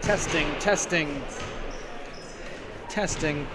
Testing, testing, testing.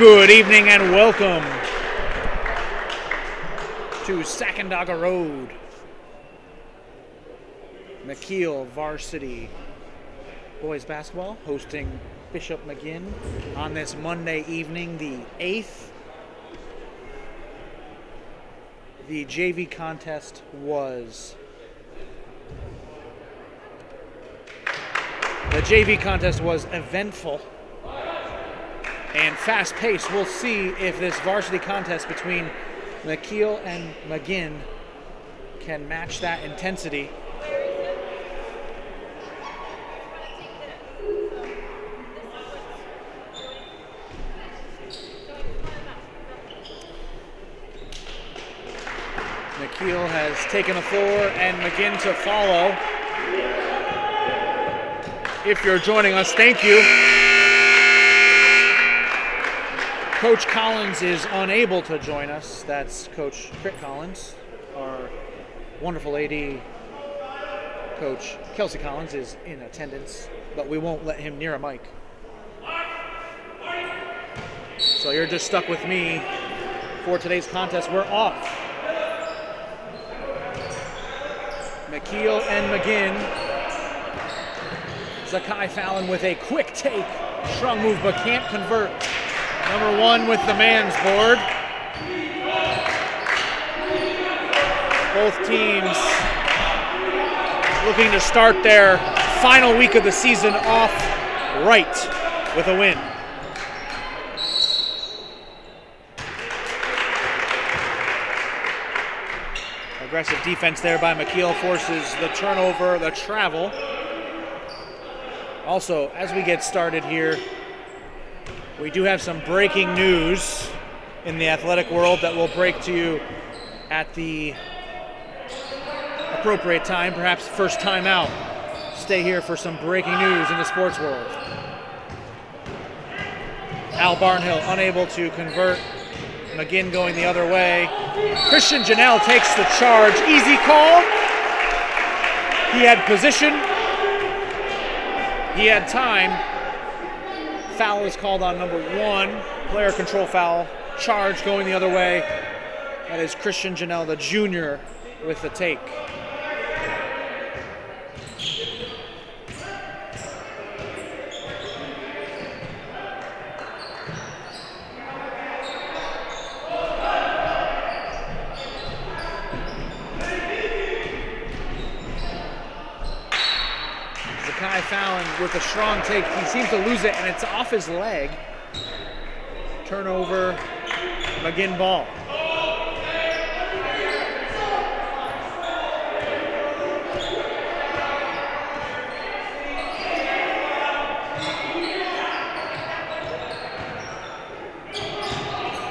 Good evening and welcome to Sacandaga Road. Mekeel Varsity boys basketball hosting Bishop Maginn on this Monday evening, the 8th. The JV contest was eventful and fast-paced. We'll see if this varsity contest between Mekeel and Maginn can match that intensity. Mekeel has taken the floor and Maginn to follow. If you're joining us, thank you. Coach Collins is unable to join us. That's Coach Britt Collins. Our wonderful AD, Coach Kelsey Collins, is in attendance, but we won't let him near a mic. So you're just stuck with me for today's contest. We're off. Mekeel and Maginn. Zakai Fallon with a quick take. Strong move, but can't convert. Number one with the man's board. Both teams looking to start their final week of the season off right with a win. Aggressive defense there by Mekeel forces the turnover, the travel. Also, as we get started here, we do have some breaking news in the athletic world that will break to you at the appropriate time, perhaps first time out. Stay here for some breaking news in the sports world. Al Barnhill unable to convert. Maginn going the other way. Christian Janelle takes the charge. Easy call. He had position. He had time. Foul is called on number one. Player control foul. Charge going the other way. That is Christian Janelle, the junior, with the take. Zakai Fallon with a strong take. He seems to lose it, and it's off his leg. Turnover, Maginn ball.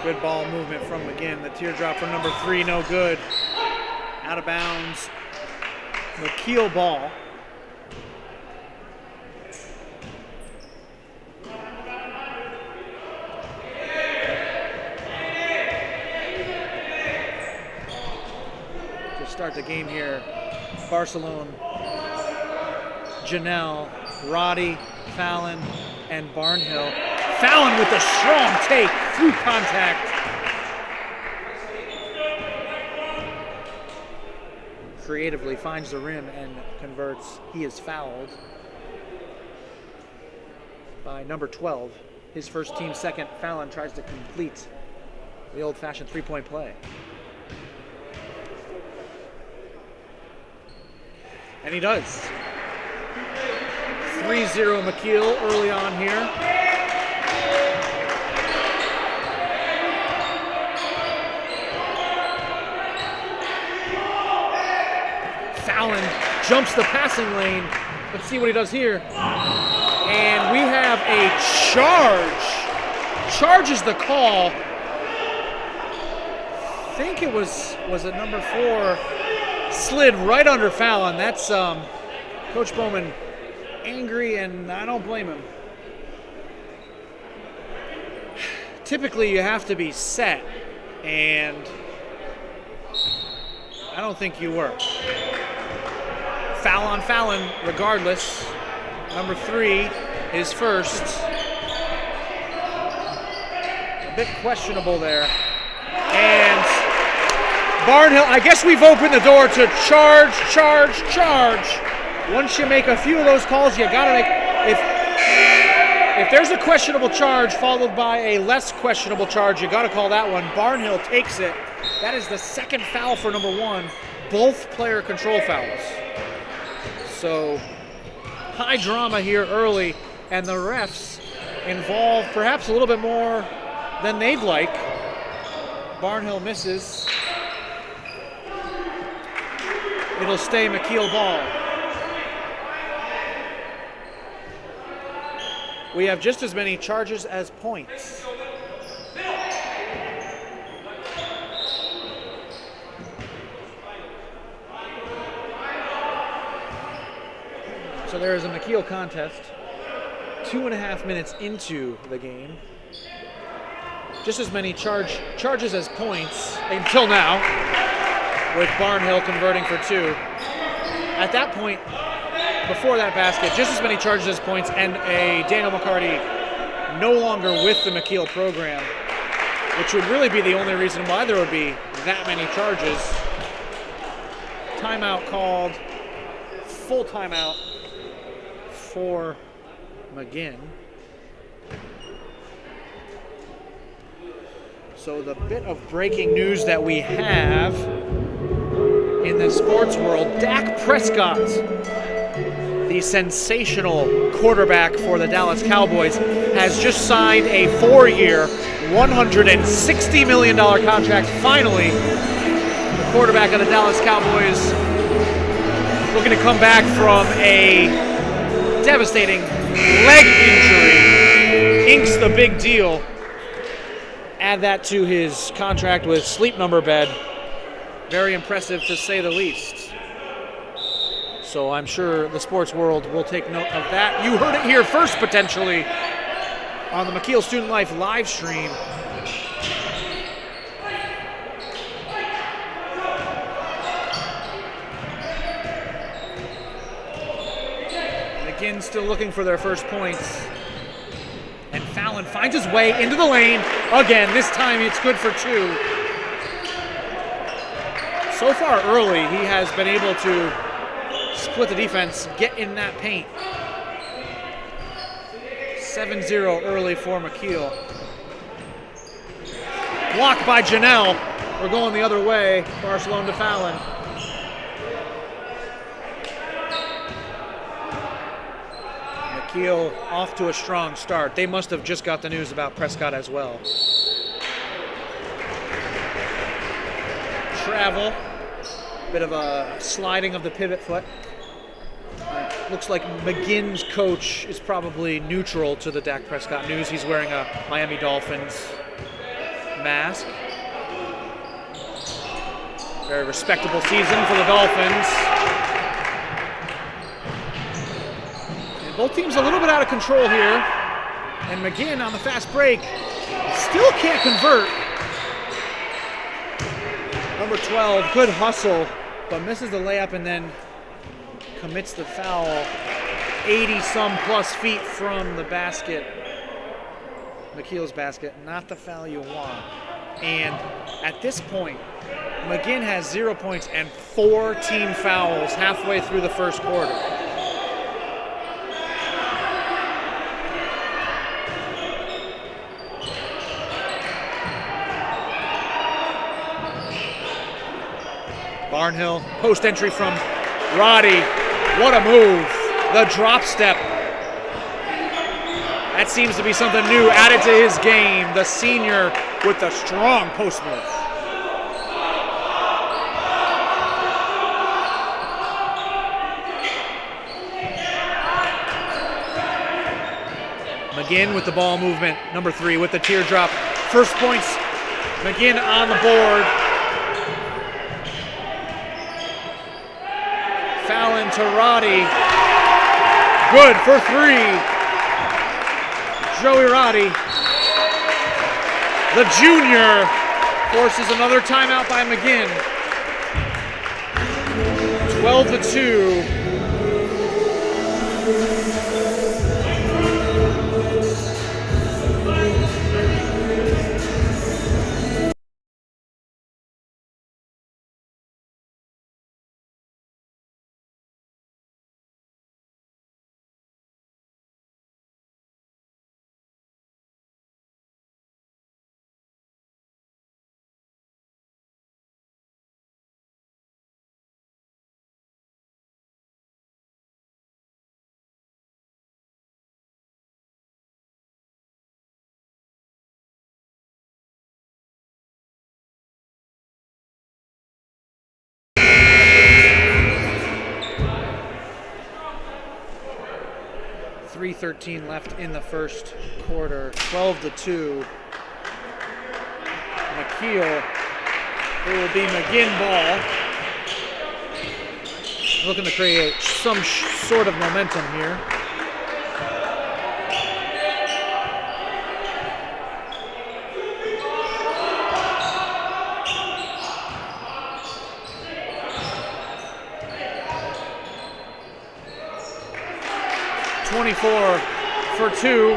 Good ball movement from Maginn. The teardrop for number three, no good. Out of bounds. Mekeel ball. Start the game here. Barcelona, Janelle, Roddy, Fallon, and Barnhill. Fallon with a strong take through contact. Creatively finds the rim and converts. He is fouled by number 12. His first team second. Fallon tries to complete the old-fashioned three-point play. And he does. 3-0 Mekeel early on here. Fallon jumps the passing lane. Let's see what he does here. And we have a charge. Charge is the call. I think it was it number 4? Slid right under Fallon. That's Coach Bowman angry, and I don't blame him. Typically, you have to be set, and I don't think you were. Foul on Fallon, regardless. Number 3, his first. bit questionable there. And Barnhill, I guess we've opened the door to charge. Once you make a few of those calls, you gotta make, if there's a questionable charge followed by a less questionable charge, you gotta call that one. Barnhill takes it. That is the second foul for number 1, both player control fouls. So high drama here early, and the refs involved perhaps a little bit more than they'd like. Barnhill misses. It'll stay Mekeel ball. We have just as many charges as points. So there is a Mekeel contest, 2.5 minutes into the game. Just as many charges as points until now, with Barnhill converting for 2. At that point, before that basket, just as many charges as points, and a Daniel McCarty no longer with the Mekeel program, which would really be the only reason why there would be that many charges. Timeout called, full timeout for Maginn. So the bit of breaking news that we have in the sports world, Dak Prescott, the sensational quarterback for the Dallas Cowboys, has just signed a 4-year, $160 million contract. Finally, the quarterback of the Dallas Cowboys looking to come back from a devastating leg injury. Inks the big deal. Add that to his contract with Sleep Number Bed. Very impressive, to say the least. So I'm sure the sports world will take note of that. You heard it here first, potentially, on the Mekeel Student Life live stream. Maginn still looking for their first points. And Fallon finds his way into the lane. Again, this time it's good for 2. So far early, he has been able to split the defense, get in that paint. 7-0 early for Mekeel. Blocked by Janelle. We're going the other way. Barcelona to Fallon. Mekeel off to a strong start. They must have just got the news about Prescott as well. Travel. Bit of a sliding of the pivot foot. Looks like Maginn's coach is probably neutral to the Dak Prescott news. He's wearing a Miami Dolphins mask. Very respectable season for the Dolphins. And both teams a little bit out of control here. And Maginn on the fast break still can't convert. Number 12, good hustle, but misses the layup and then commits the foul 80-some plus feet from the basket. Mekeel's basket, not the foul you want. And at this point, Maginn has 0 points and 4 team fouls halfway through the first quarter. Barnhill, post entry from Roddy. What a move. The drop step. That seems to be something new added to his game. The senior with the strong post move. Maginn with the ball movement. Number 3 with the teardrop. First points. Maginn on the board. Fallon to Roddy. Good for 3. Joey Roddy. The junior forces another timeout by Maginn. 12-2. 2:13 left in the first quarter. 12-2. Mekeel. It will be Maginn ball. Looking to create some sort of momentum here. For 2.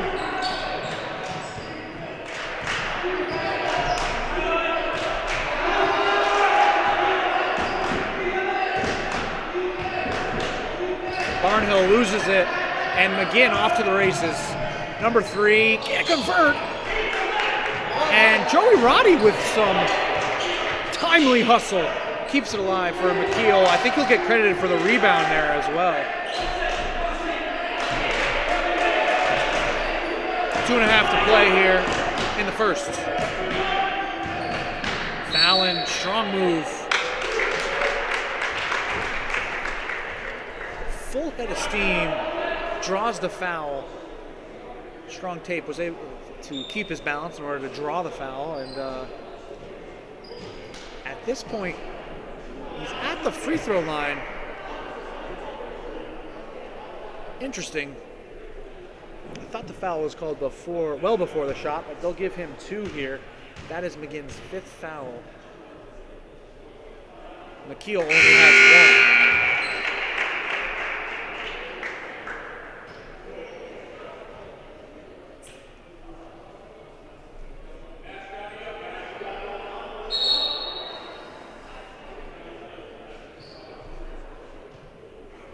Barnhill loses it, and Maginn off to the races. Number 3, can't convert. And Joey Roddy with some timely hustle keeps it alive for Mekeel. I think he'll get credited for the rebound there as well. 2.5 to play here in the first. Fallon, strong move. Full head of steam, draws the foul. Strong tape was able to keep his balance in order to draw the foul, and at this point, he's at the free throw line. Interesting. I thought the foul was called well before the shot, but they'll give him 2 here. That is Maginn's 5th foul. Mekeel only has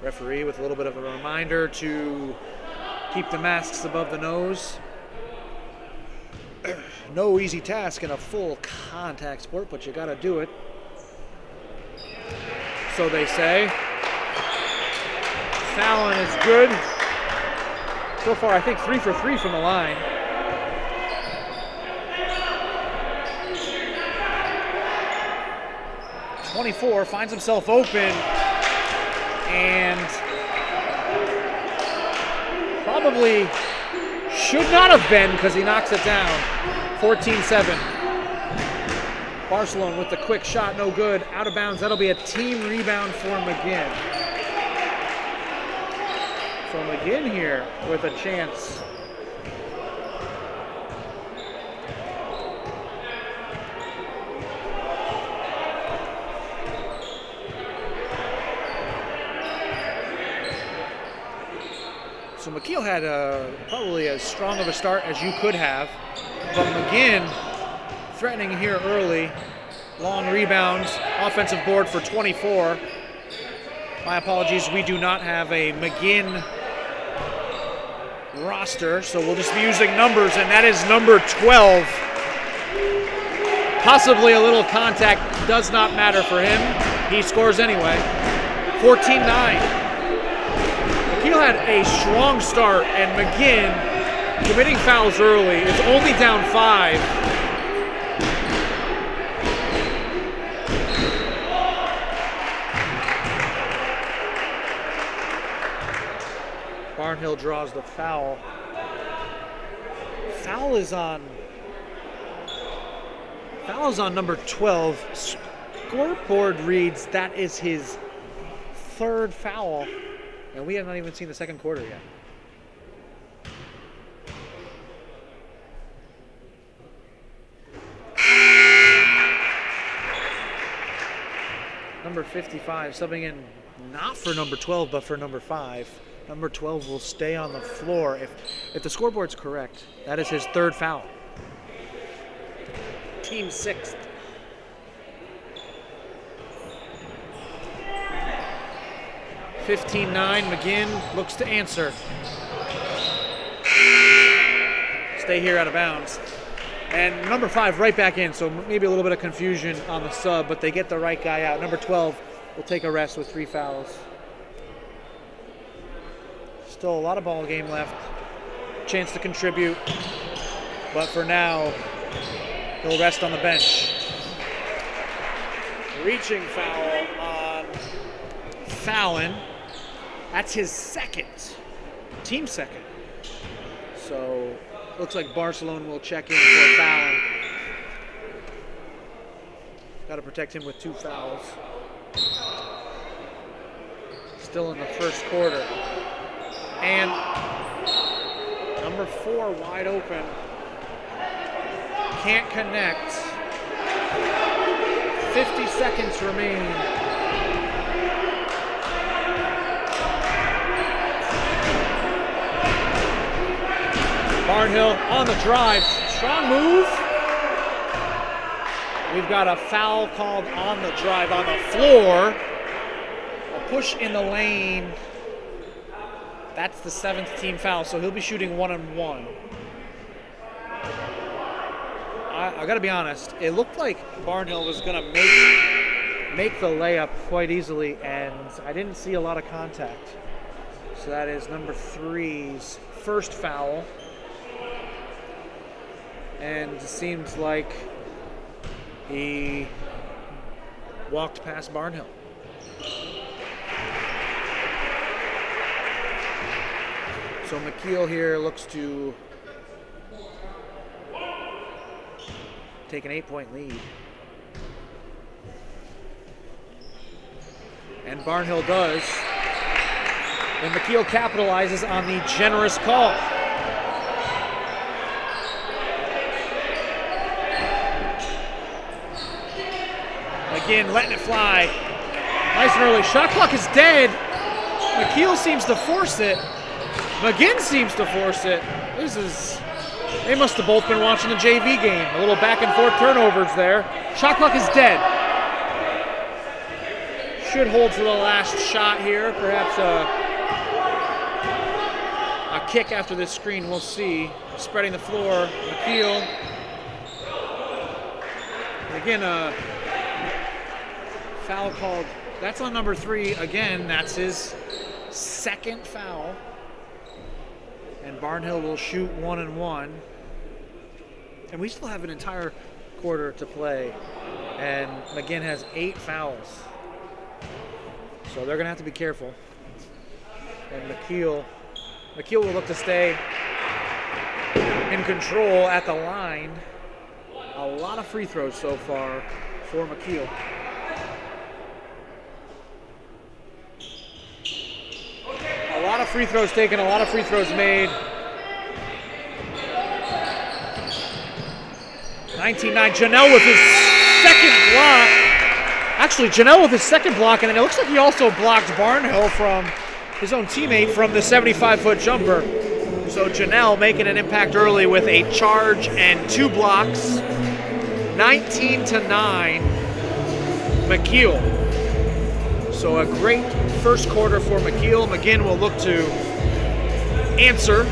1. Referee with a little bit of a reminder to keep the masks above the nose. No easy task in a full contact sport, but you gotta do it. So they say. Fallon is good. So far, I think 3 for 3 from the line. .24 finds himself open, and probably should not have been because he knocks it down. 14-7. Barcelona with the quick shot, no good. Out of bounds. That'll be a team rebound for Maginn. So Maginn here with a chance. So Mekeel had probably as strong of a start as you could have, but Maginn threatening here early. Long rebounds, offensive board for 24. My apologies, we do not have a Maginn roster, so we'll just be using numbers, and that is number 12. Possibly a little contact, does not matter for him. He scores anyway. 14-9. Mekeel had a strong start, and Maginn committing fouls early. It's only down 5. Barnhill draws the foul. Foul is on number 12. Scoreboard reads that is his 3rd foul. And we have not even seen the second quarter yet. Number 55 subbing in not for number 12, but for number 5. Number 12 will stay on the floor. If the scoreboard's correct, that is his 3rd foul. Team 6th. $15-9, Maginn looks to answer. Stay here out of bounds. And number 5 right back in, so maybe a little bit of confusion on the sub, but they get the right guy out. Number 12 will take a rest with 3 fouls. Still a lot of ball game left. Chance to contribute, but for now, he'll rest on the bench. Reaching foul on Fallon. That's his 2nd, team 2nd. So looks like Barcelona will check in for a foul. Got to protect him with 2 fouls. Still in the first quarter. And number 4 wide open. Can't connect. 50 seconds remain. Barnhill on the drive. Strong move. We've got a foul called on the drive on the floor. A push in the lane. That's the 7th team foul, so he'll be shooting 1-on-1. I got to be honest, it looked like Barnhill was going to make the layup quite easily, and I didn't see a lot of contact. So that is number 3's first foul. And it seems like he walked past Barnhill. So Mekeel here looks to take an 8-point lead. And Barnhill does. And Mekeel capitalizes on the generous call. Maginn letting it fly. Nice and early. Shot clock is dead. Mekeel seems to force it. Maginn seems to force it. They must have both been watching the JV game. A little back and forth turnovers there. Shot clock is dead. Should hold for the last shot here. Perhaps a kick after this screen. We'll see. Spreading the floor. Mekeel. And again, foul called. That's on number 3. Again, that's his 2nd foul. And Barnhill will shoot 1-on-1. And we still have an entire quarter to play. And Maginn has 8 fouls. So they're going to have to be careful. And Mekeel will look to stay in control at the line. A lot of free throws so far for Mekeel. A lot of free throws taken, a lot of free throws made. 19-9, Janelle with his 2nd block. Actually, Janelle with his 2nd block, and then it looks like he also blocked Barnhill from his own teammate from the 75-foot jumper. So Janelle making an impact early with a charge and 2 blocks. 19-9, Mekeel. So a great first quarter for Mekeel. Maginn will look to answer.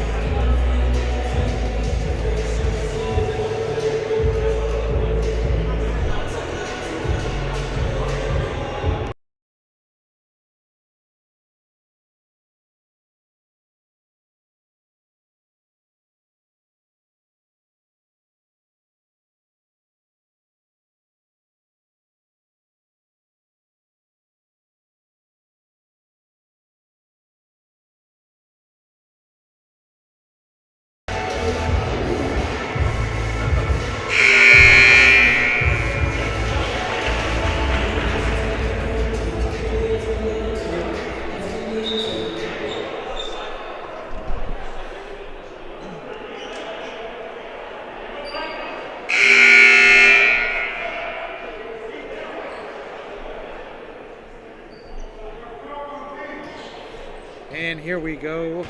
And here we go.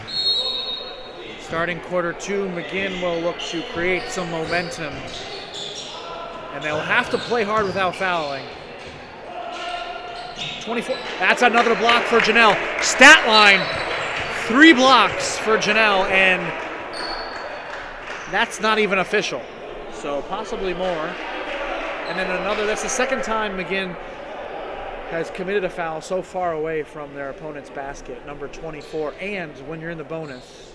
Starting quarter 2, Maginn will look to create some momentum. And they'll have to play hard without fouling. 24. That's another block for Janelle. Stat line, 3 blocks for Janelle, and that's not even official. So possibly more. And then another, that's the 2nd time Maginn has committed a foul so far away from their opponent's basket, number 24. And when you're in the bonus,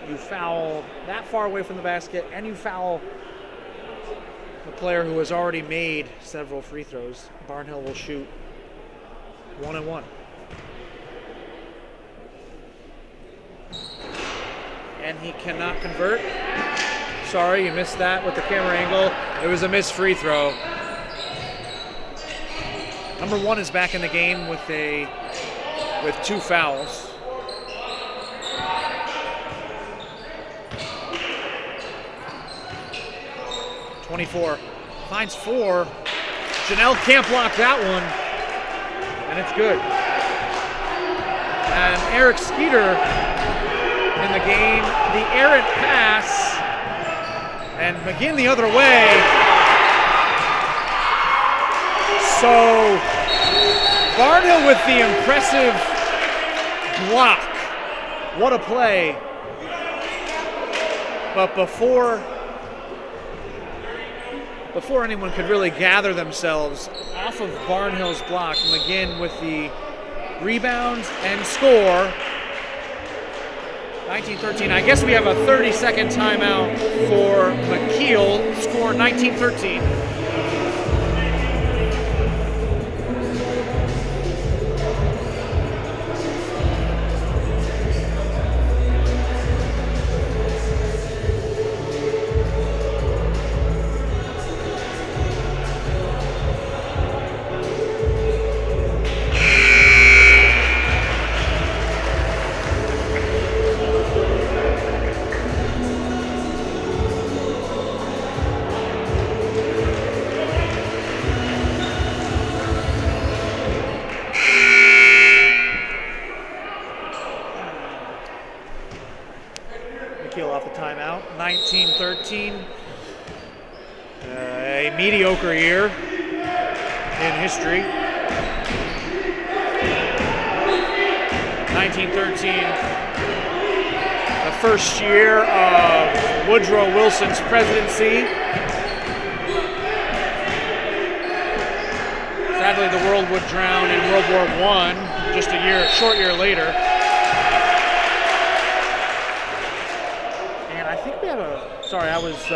you foul that far away from the basket, and you foul the player who has already made several free throws. Barnhill will shoot 1-on-1. and he cannot convert. Sorry, you missed that with the camera angle. It was a missed free throw. Number 1 is back in the game with 2 fouls. .24 finds 4. Janelle can't block that one, and it's good. And Eric Skeeter in the game, the errant pass, and Maginn the other way. So Barnhill with the impressive block. What a play. But before anyone could really gather themselves off of Barnhill's block, Maginn with the rebound and score. 19-13. I guess we have a 30-second timeout for Mekeel. Score 19-13. Off the timeout. 19-13. A mediocre year in history. 1913. The first year of Woodrow Wilson's presidency. Sadly, the world would drown in World War I just a short year later. Sorry, I was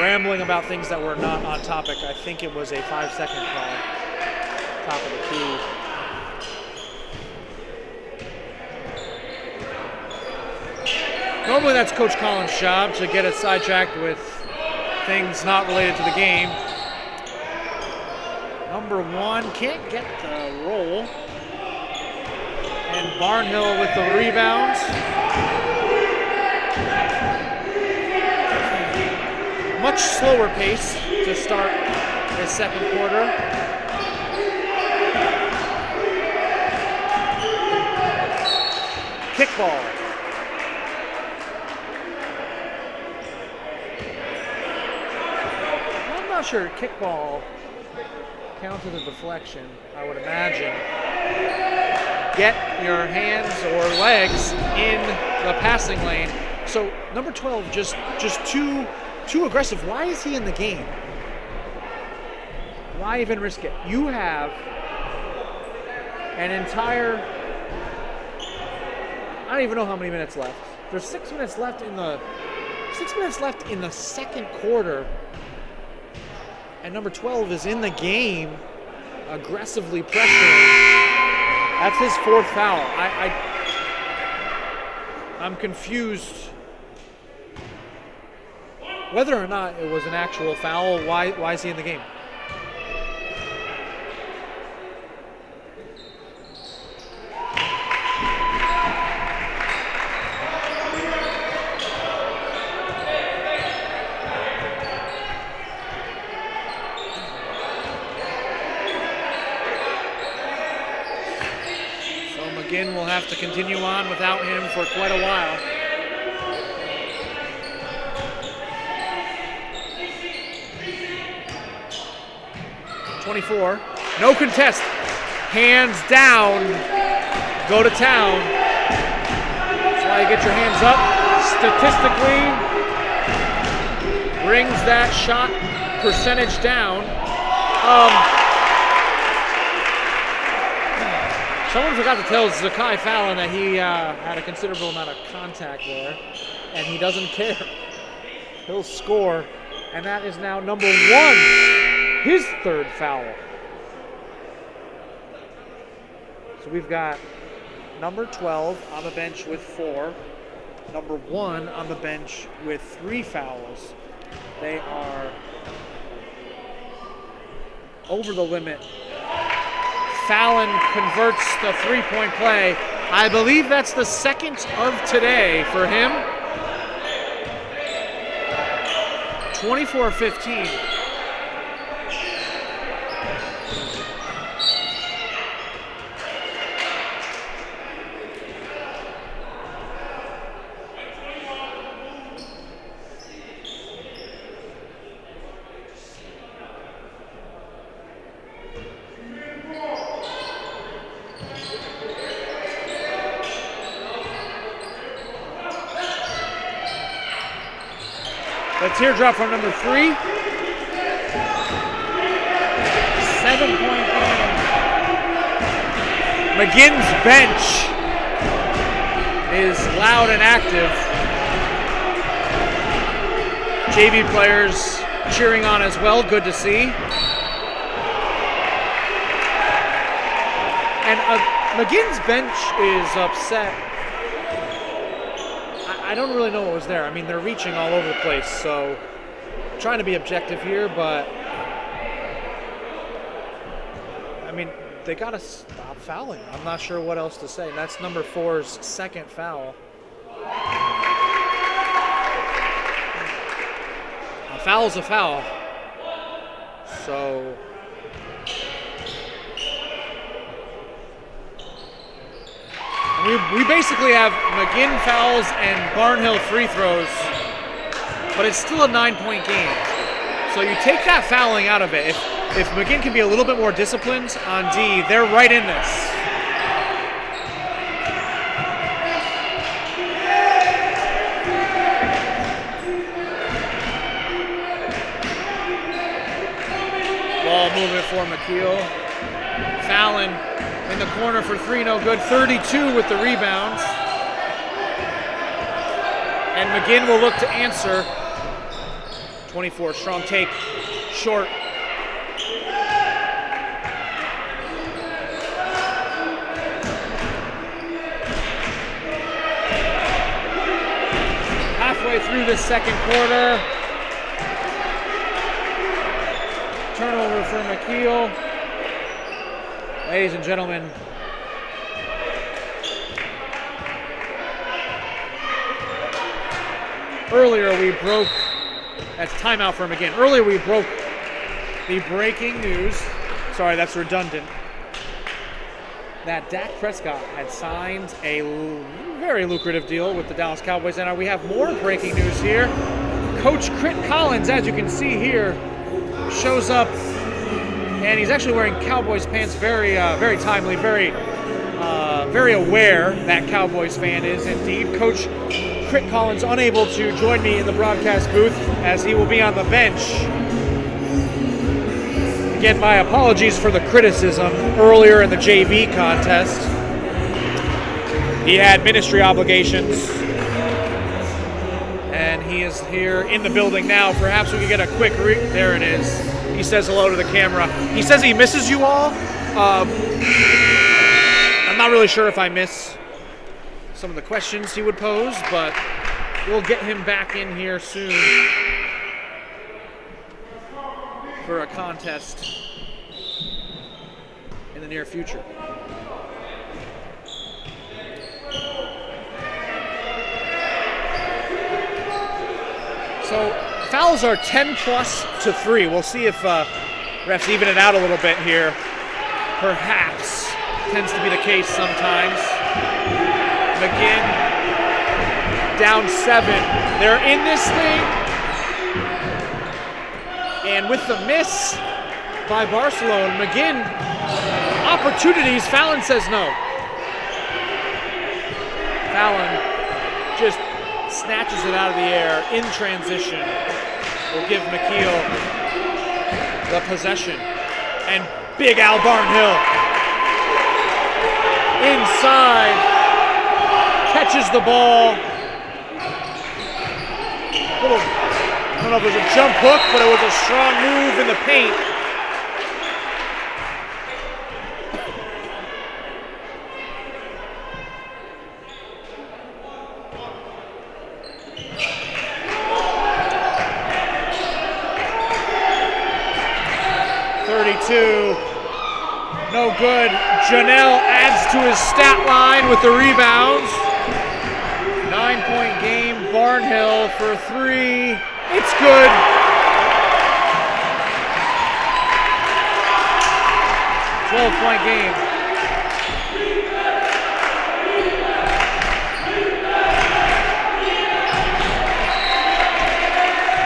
rambling about things that were not on topic. I think it was a 5-second call. Top of the key. Normally that's Coach Collins' job to get us sidetracked with things not related to the game. Number 1 can't get the roll. And Barnhill with the rebounds. Much slower pace to start the second quarter. Kickball. I'm not sure kickball counts as a deflection, I would imagine. Get your hands or legs in the passing lane. So number 12 just too aggressive. Why is he in the game? Why even risk it? You have an entire, I don't even know how many minutes left. There's 6 minutes left in the second quarter, and number 12 is in the game, aggressively pressuring. That's his 4th foul. I'm confused whether or not it was an actual foul. Why is he in the game? So Maginn will have to continue on without him for quite a while. 24, no contest, hands down, go to town. That's why you get your hands up. Statistically, brings that shot percentage down. Someone forgot to tell Zakai Fallon that he had a considerable amount of contact there, and he doesn't care. He'll score, and that is now number 1, his 3rd foul. So we've got number 12 on the bench with 4. number 1 on the bench with 3 fouls. They are over the limit. Fallon converts the 3-point play. I believe that's the second of today for him. 24-15. The teardrop from number 3. 7-point game. Maginn's bench is loud and active. JV players cheering on as well. Good to see. And Maginn's bench is upset. I don't really know what was there. I mean, they're reaching all over the place, so I'm trying to be objective here, but I mean, they got to stop fouling. I'm not sure what else to say. That's number 4's second foul. A foul's a foul. So we basically have Maginn fouls and Barnhill free throws, but it's still a 9-point game. So you take that fouling out of it. If Maginn can be a little bit more disciplined on D, they're right in this. Ball movement for Mekeel. Fallon in the corner for 3, no good. 32 with the rebound. And Maginn will look to answer. 24, strong take, short. Halfway through the second quarter. Turnover for Mekeel. Ladies and gentlemen, earlier we broke, that's timeout for Maginn. Earlier we broke the breaking news, sorry, that's redundant, that Dak Prescott had signed a very lucrative deal with the Dallas Cowboys. And we have more breaking news here. Coach Crit Collins, as you can see here, shows up. And he's actually wearing Cowboys pants, very timely, very aware that Cowboys fan is indeed. Coach Crit Collins unable to join me in the broadcast booth as he will be on the bench. Again, my apologies for the criticism earlier in the JV contest. He had ministry obligations, and he is here in the building now. Perhaps we could get a quick there it is. He says hello to the camera. He says he misses you all. I'm not really sure if I miss some of the questions he would pose, but we'll get him back in here soon for a contest in the near future. So fouls are 10 plus to 3. We'll see if refs even it out a little bit here. Perhaps. Tends to be the case sometimes. Maginn down 7. They're in this thing. And with the miss by Barcelona, Maginn, opportunities, Fallon says no. Fallon just snatches it out of the air in transition. Will give Mekeel the possession. And Big Al Barnhill inside, catches the ball. I don't know if it was a jump hook, but it was a strong move in the paint. 32. No good. Janelle adds to his stat line with the rebounds. 9-point game. Barnhill for 3. It's good. .12 game.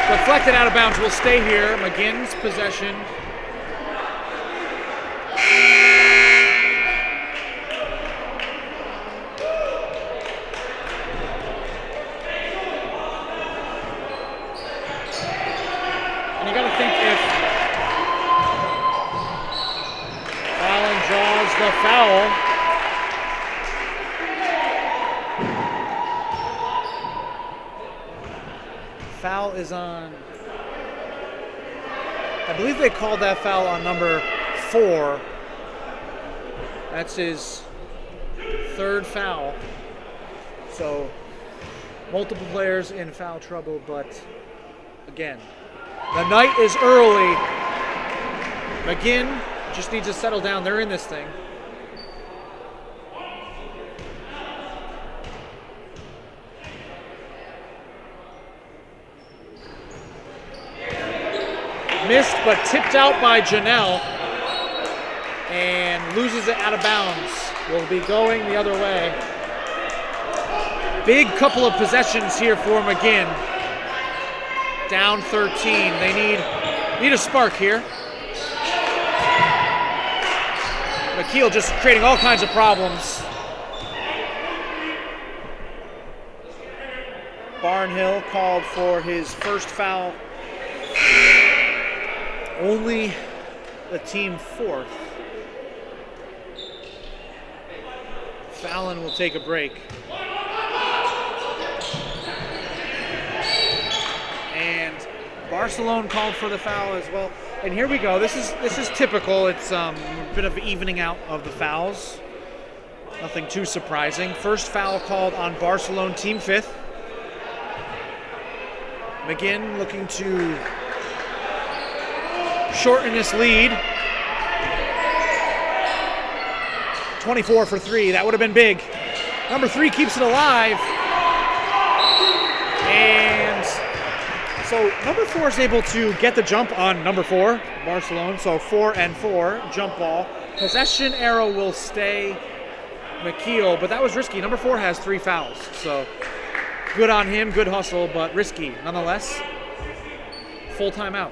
Deflected out of bounds. Will stay here. Maginn's possession. And you got to think if Allen draws the foul, foul is on, I believe they called that foul on number 4. That's his 3rd foul. So multiple players in foul trouble, but again, the night is early. Maginn just needs to settle down. They're in this thing. Missed, but tipped out by Janelle. And loses it out of bounds. Will be going the other way. Big couple of possessions here for Maginn. Down 13. They need a spark here. Mekeel just creating all kinds of problems. Barnhill called for his first foul. Only the team 4th. Fallon will take a break. And Barcelona called for the foul as well. And here we go. This is typical. It's a bit of evening out of the fouls. Nothing too surprising. First foul called on Barcelona, team 5th. Maginn looking to shorten this lead. 24 for 3. That would have been big. Number 3 keeps it alive. And so number 4 is able to get the jump on number 4, Barcelona. So 4 and 4, jump ball. Possession arrow will stay Mekeel, but that was risky. Number 4 has 3 fouls. So good on him, good hustle, but risky nonetheless. Full timeout.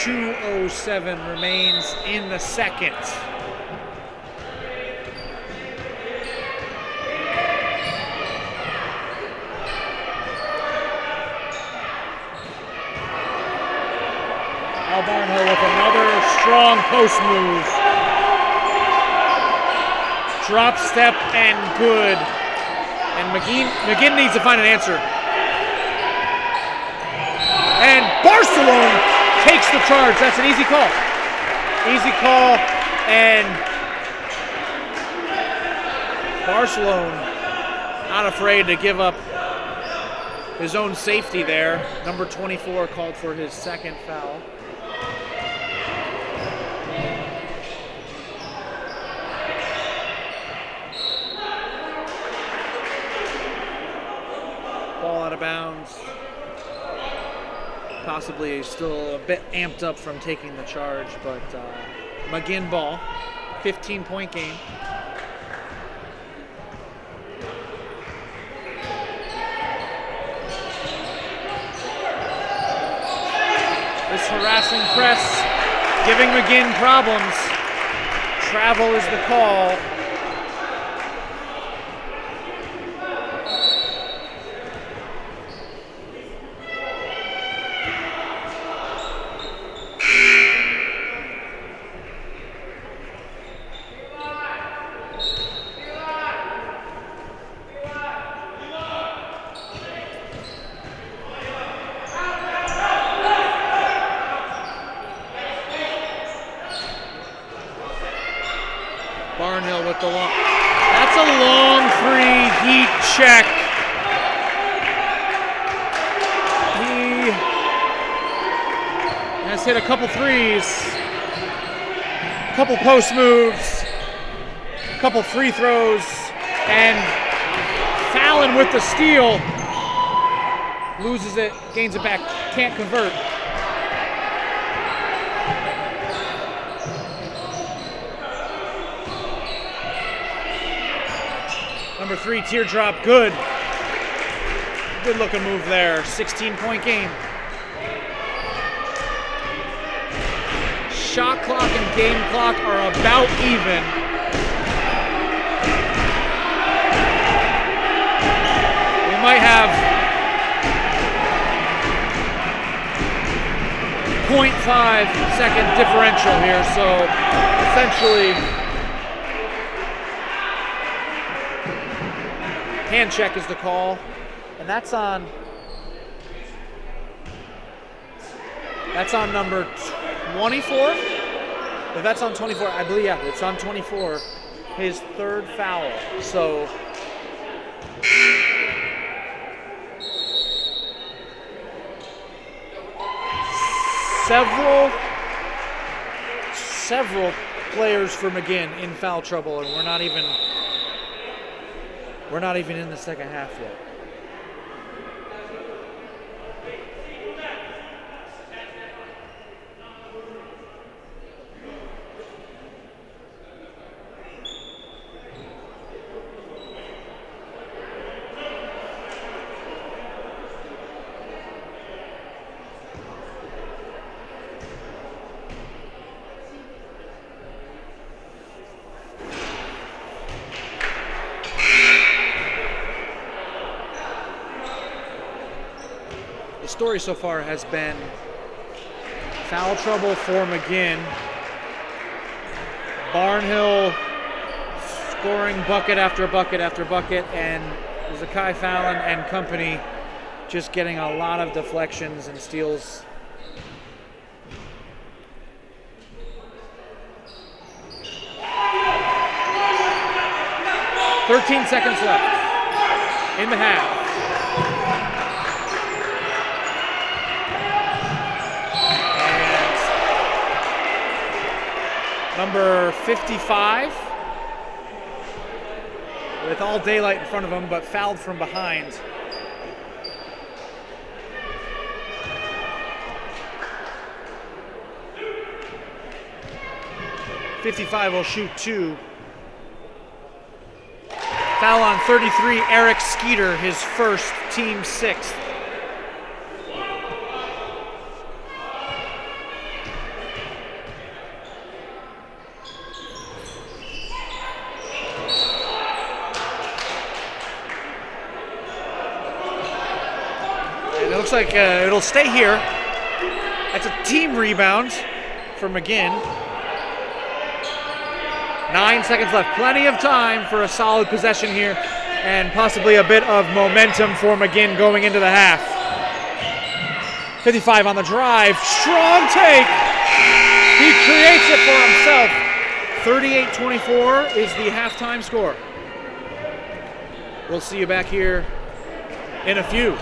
.207 remains in the second. Al Barnhill with another strong post move. Drop step and good. And Maginn needs to find an answer. And Barcelona takes the charge. That's an easy call. Easy call. And Barcelona not afraid to give up his own safety there. Number 24 called for his second foul. Ball out of bounds. Possibly still a bit amped up from taking the charge, but Maginn ball, 15-point game. This harassing press giving Maginn problems. Travel is the call. Barnhill with the long. That's a long three, heat check. He has hit a couple threes, a couple post moves, a couple free throws, and Fallon with the steal. Loses it, gains it back, can't convert. Number 3, teardrop, good. Good looking move there, 16-point game. Shot clock and game clock are about even. We might have 0.5-second differential here, so essentially hand check is the call, and that's on number 24. If that's on 24, I believe, yeah, it's on 24. His third foul. So several players for Maginn in foul trouble, and we're not even in the second half yet. The story so far has been foul trouble for Maginn. Barnhill scoring bucket after bucket after bucket, and Zakai Fallon and company just getting a lot of deflections and steals. "13 seconds left in the half. Number 55, with all daylight in front of him, but fouled from behind. .55 will shoot 2. Foul on 33, Eric Skeeter, his first, team 6th. It looks like it'll stay here. That's a team rebound for Maginn. 9 seconds left. Plenty of time for a solid possession here, and possibly a bit of momentum for Maginn going into the half. 55 on the drive. Strong take. He creates it for himself. 38-24 is the halftime score. We'll see you back here in a few.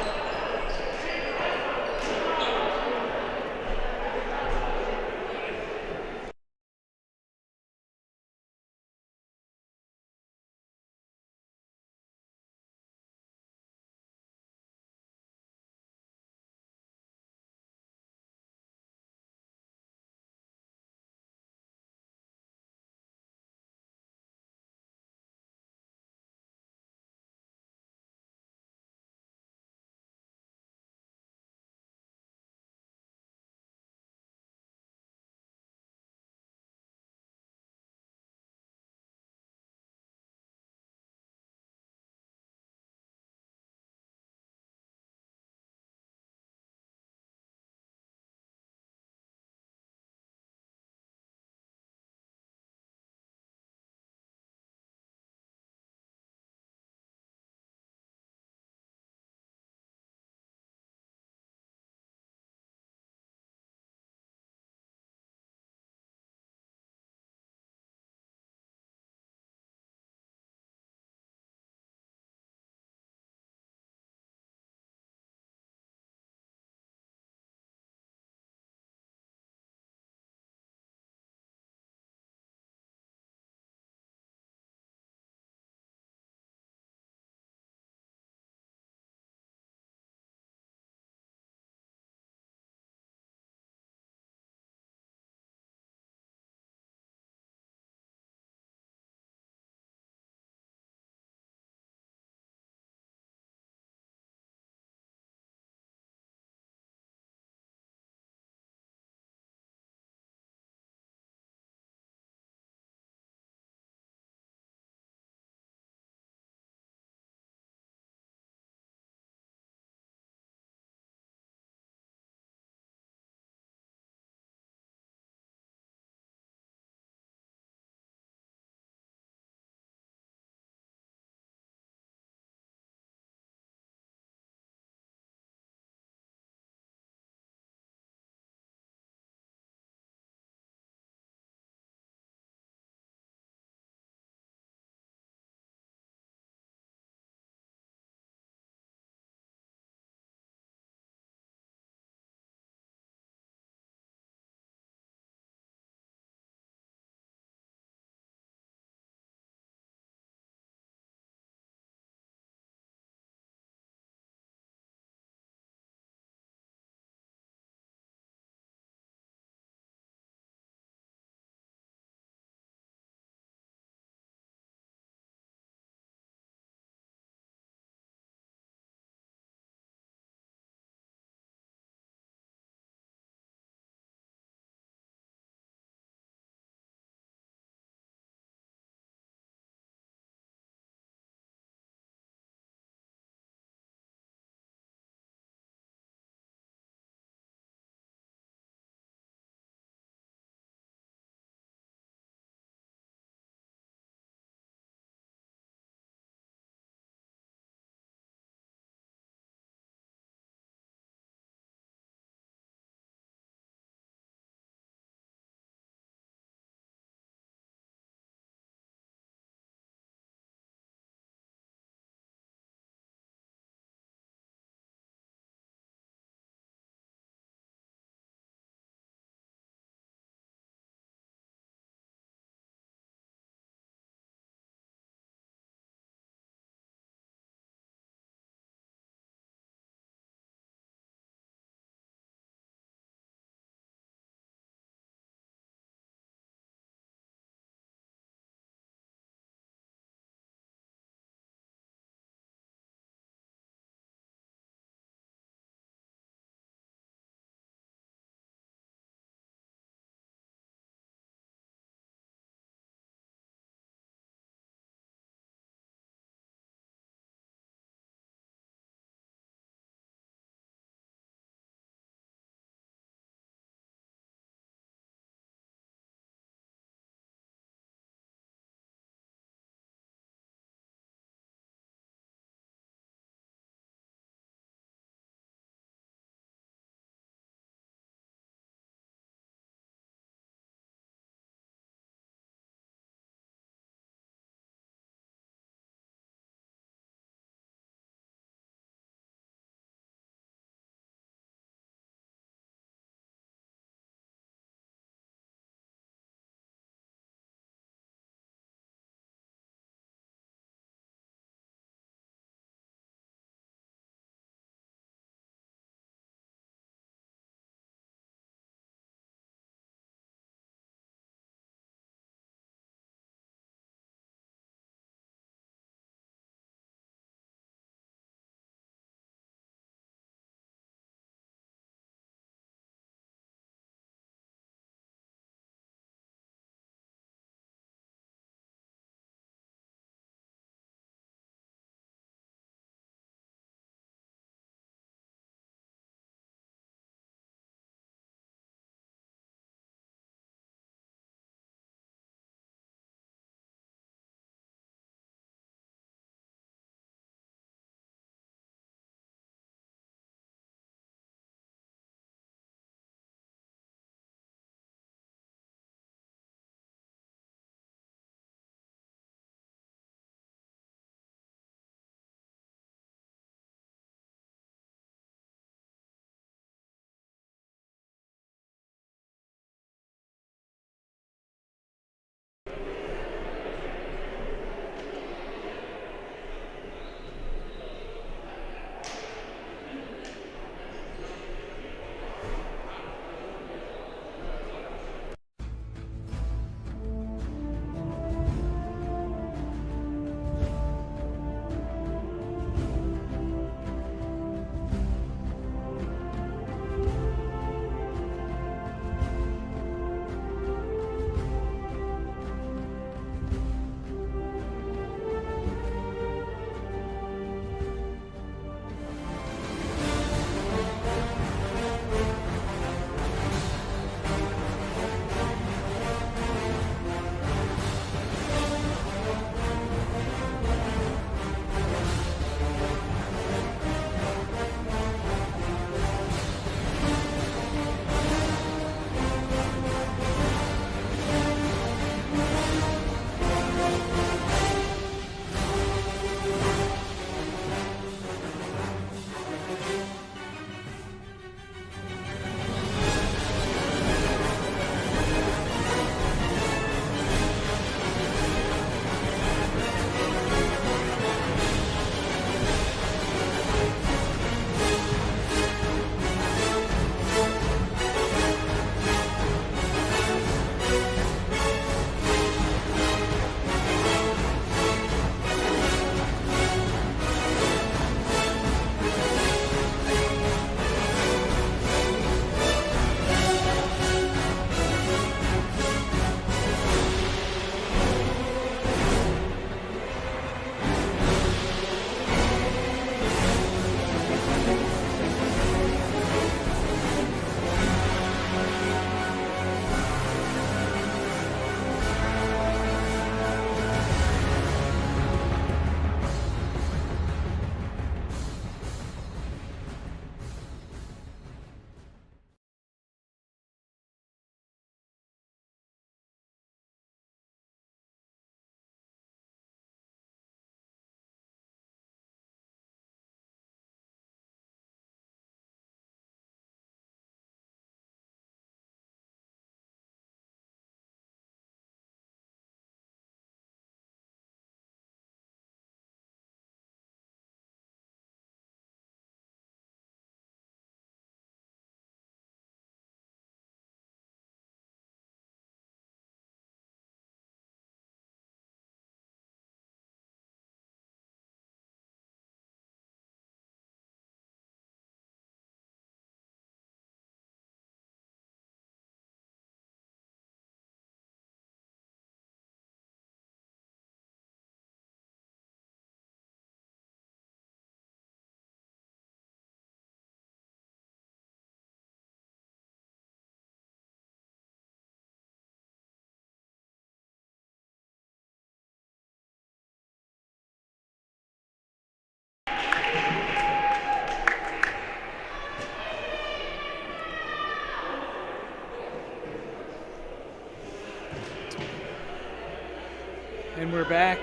And we're back.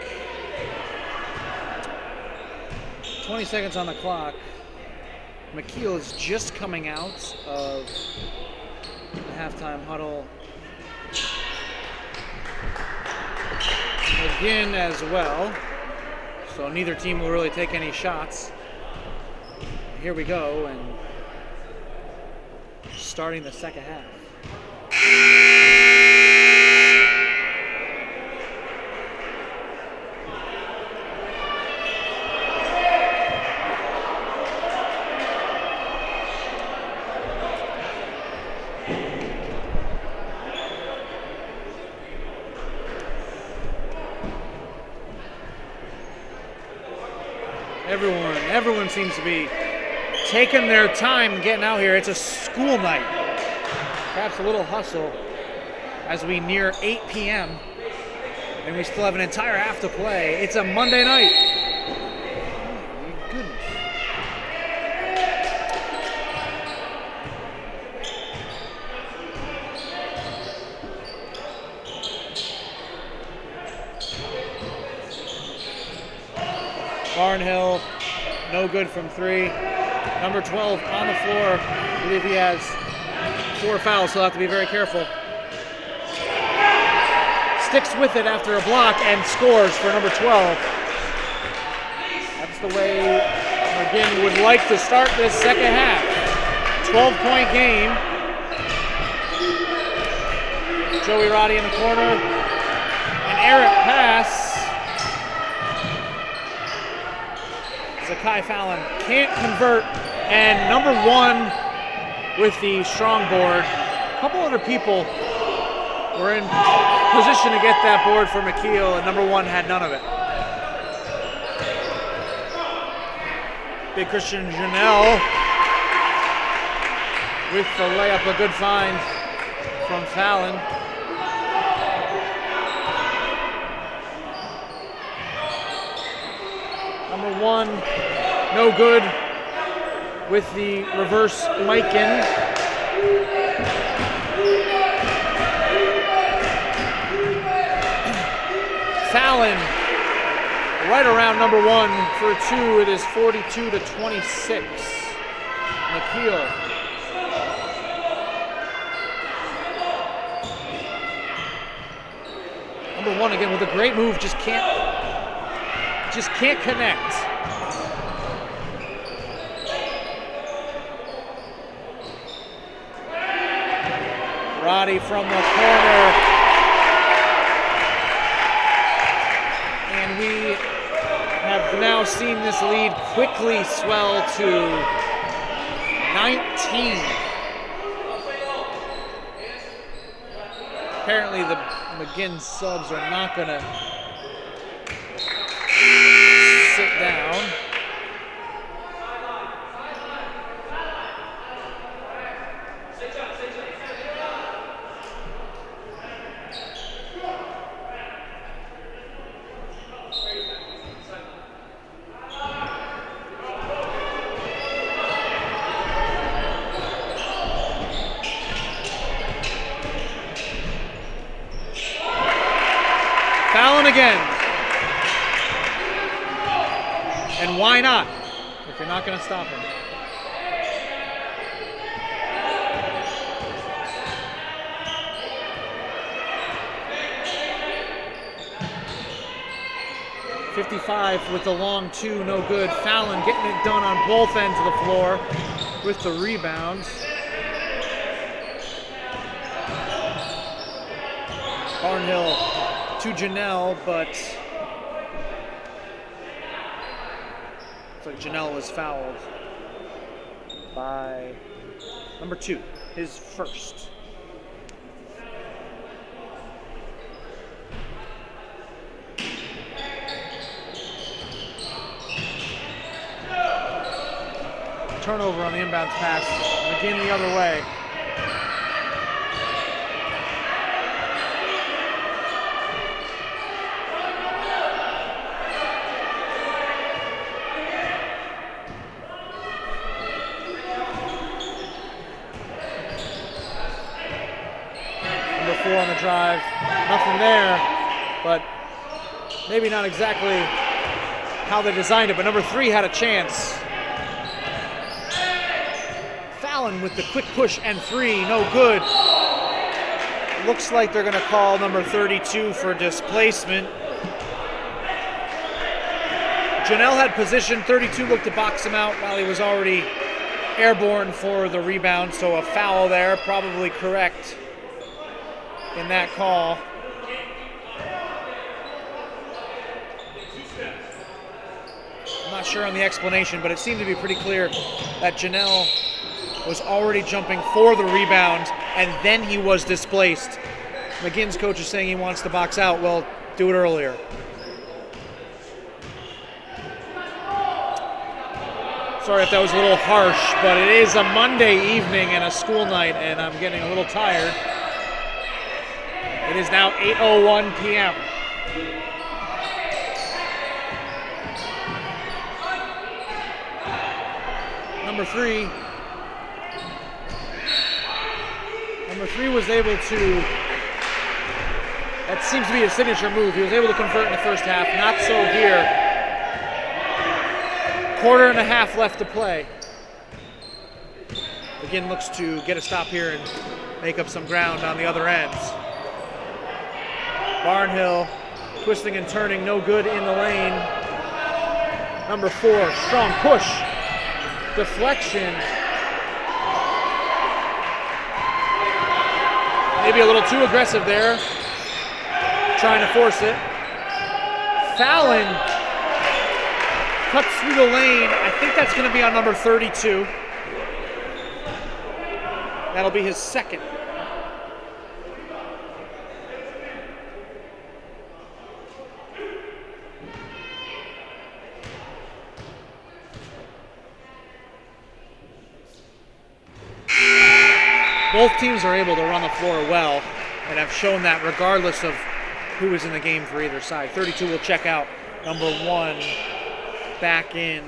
20 seconds on the clock. Mekeel is just coming out of the halftime huddle. Maginn as well. So neither team will really take any shots. Here we go, and starting the second half. Everyone seems to be taking their time getting out here. It's a school night. Perhaps a little hustle as we near 8 p.m. and we still have an entire half to play. It's a Monday night. Oh, my goodness. Barnhill, no good from three. Number 12 on the floor. I believe he has 4 fouls, so he'll have to be very careful. Sticks with it after a block and scores for number 12. That's the way Maginn would like to start this second half. 12-point game. Joey Roddy in the corner. An errant pass. Zakai Fallon can't convert, and number 1 with the strong board. A couple other people were in position to get that board for Mekeel, and number 1 had none of it. Big Christian Janelle with the layup, a good find from Fallon. Number 1, no good with the reverse Maginn. Fallon right around number 1 for 2. It is 42-26. Mekeel. Number 1 again with a great move, just can't connect. Roddy from the corner. And we have now seen this lead quickly swell to 19. Apparently the Maginn subs are not going to sit down. Fallon again. And why not, if you're not going to stop him? .55 with the long 2, no good. Fallon getting it done on both ends of the floor with the rebounds. Barnhill to Janelle, but looks like Janelle was fouled by number 2, his first. Turnover on the inbounds pass. Maginn the other way. Number 4 on the drive. Nothing there, but maybe not exactly how they designed it, but number 3 had a chance. Fallon with the quick push and 3, no good. Looks like they're going to call number 32 for displacement. Janelle had position. 32 looked to box him out while he was already airborne for the rebound, so a foul there, probably correct in that call. I'm not sure on the explanation, but it seemed to be pretty clear that Janelle was already jumping for the rebound, and then he was displaced. Maginn's coach is saying he wants to box out. Well, do it earlier. Sorry if that was a little harsh, but it is a Monday evening and a school night, and I'm getting a little tired. It is now 8:01 p.m. Number three was able to, that seems to be his signature move. He was able to convert in the first half, not so here. Quarter and a half left to play. Maginn looks to get a stop here and make up some ground on the other ends. Barnhill twisting and turning, no good in the lane. Number 4, strong push. Deflection. Maybe a little too aggressive there. Trying to force it. Fallon cuts through the lane. I think that's going to be on number 32. That'll be his second. Both teams are able to run the floor well and have shown that regardless of who is in the game for either side. 32 will check out. Number 1 back in.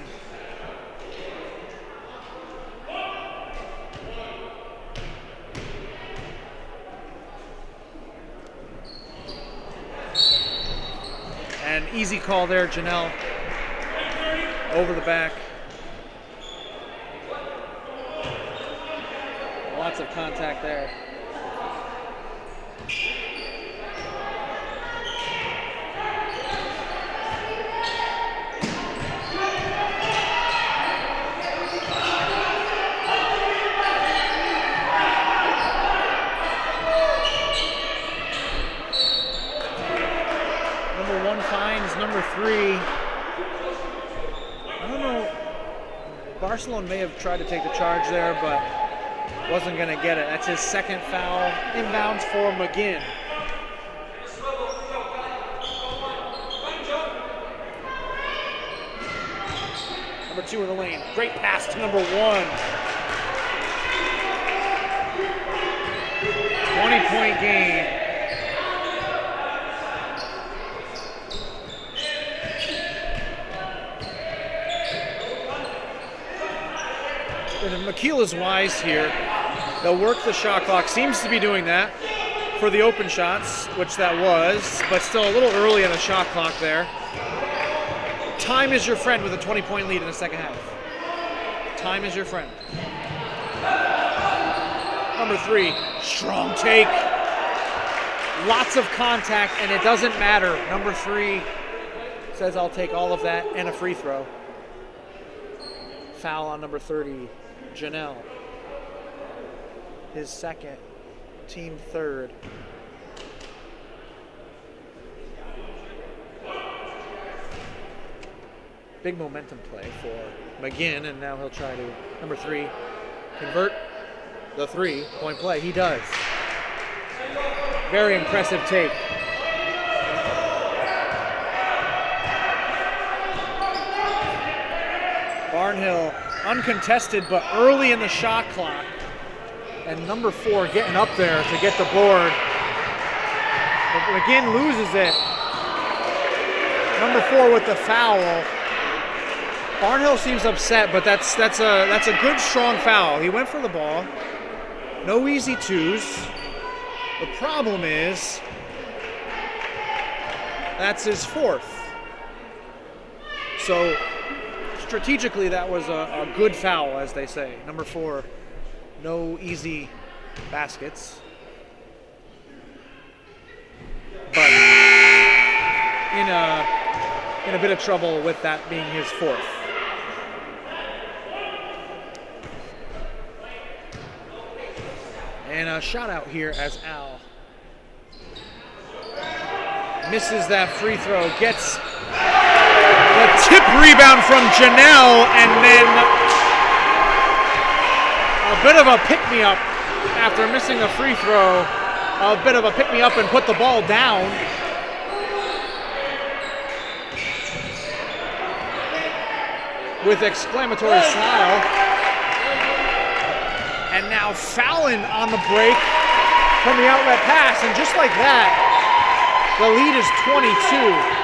An easy call there, Janelle. Over the back. Lots of contact there. Number 1 finds number 3. I don't know. Barcelona may have tried to take the charge there, but wasn't going to get it. That's his second foul. Inbounds for Maginn. Number 2 in the lane. Great pass to number 1. 20-point game. And Mekeel is wise here. They'll work the shot clock. Seems to be doing that for the open shots, which that was, but still a little early in the shot clock there. Time is your friend with a 20-point lead in the second half. Time is your friend. Number 3, strong take. Lots of contact, and it doesn't matter. Number 3 says, I'll take all of that and a free throw. Foul on number 30, Janelle. His second, team third. Big momentum play for Maginn, and now he'll try to, number 3, convert the 3-point play. He does. Very impressive take. Barnhill uncontested, but early in the shot clock. And number 4 getting up there to get the board. But Maginn loses it. Number 4 with the foul. Barnhill seems upset, but that's a good strong foul. He went for the ball. No easy twos. The problem is that's his 4th. So strategically, that was a good foul, as they say. Number 4, no easy baskets. But in a bit of trouble with that being his 4th. And a shot out here as Al misses that free throw, gets the tip rebound from Janelle, and then a bit of a pick-me-up after missing a free throw. A bit of a pick-me-up and put the ball down. With exclamatory style. And now Fallon on the break from the outlet pass, and just like that, the lead is 22.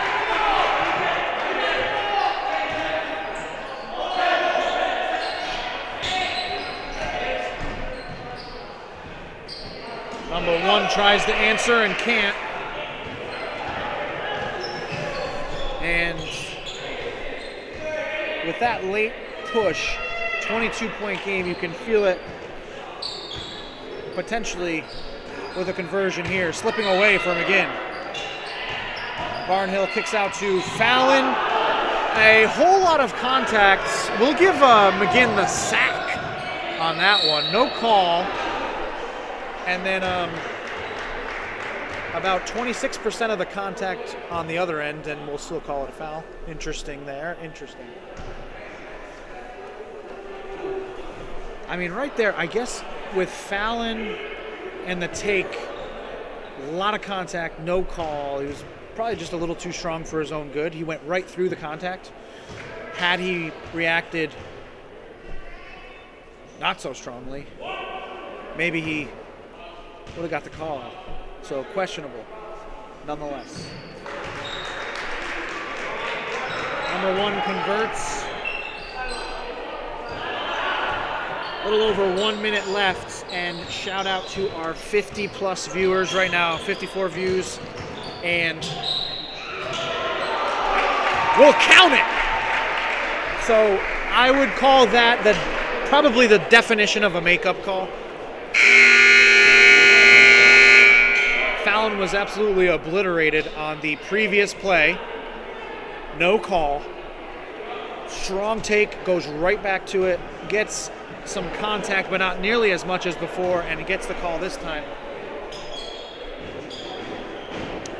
Number 1 tries to answer and can't. And with that late push, 22-point game, you can feel it potentially with a conversion here, slipping away from Maginn. Barnhill kicks out to Fallon. A whole lot of contacts. We'll give Maginn the sack on that one. No call. And then about 26% of the contact on the other end, and we'll still call it a foul. Interesting there. Interesting. I mean, right there, I guess with Fallon and the take, a lot of contact, no call. He was probably just a little too strong for his own good. He went right through the contact. Had he reacted not so strongly, maybe he would have got the call. So questionable, nonetheless. Number 1 converts. A little over 1 minute left, and shout out to our 50+ viewers right now, 54 views, and we'll count it. So I would call that probably the definition of a makeup call. Fallon was absolutely obliterated on the previous play. No call. Strong take, goes right back to it, gets some contact, but not nearly as much as before, and gets the call this time.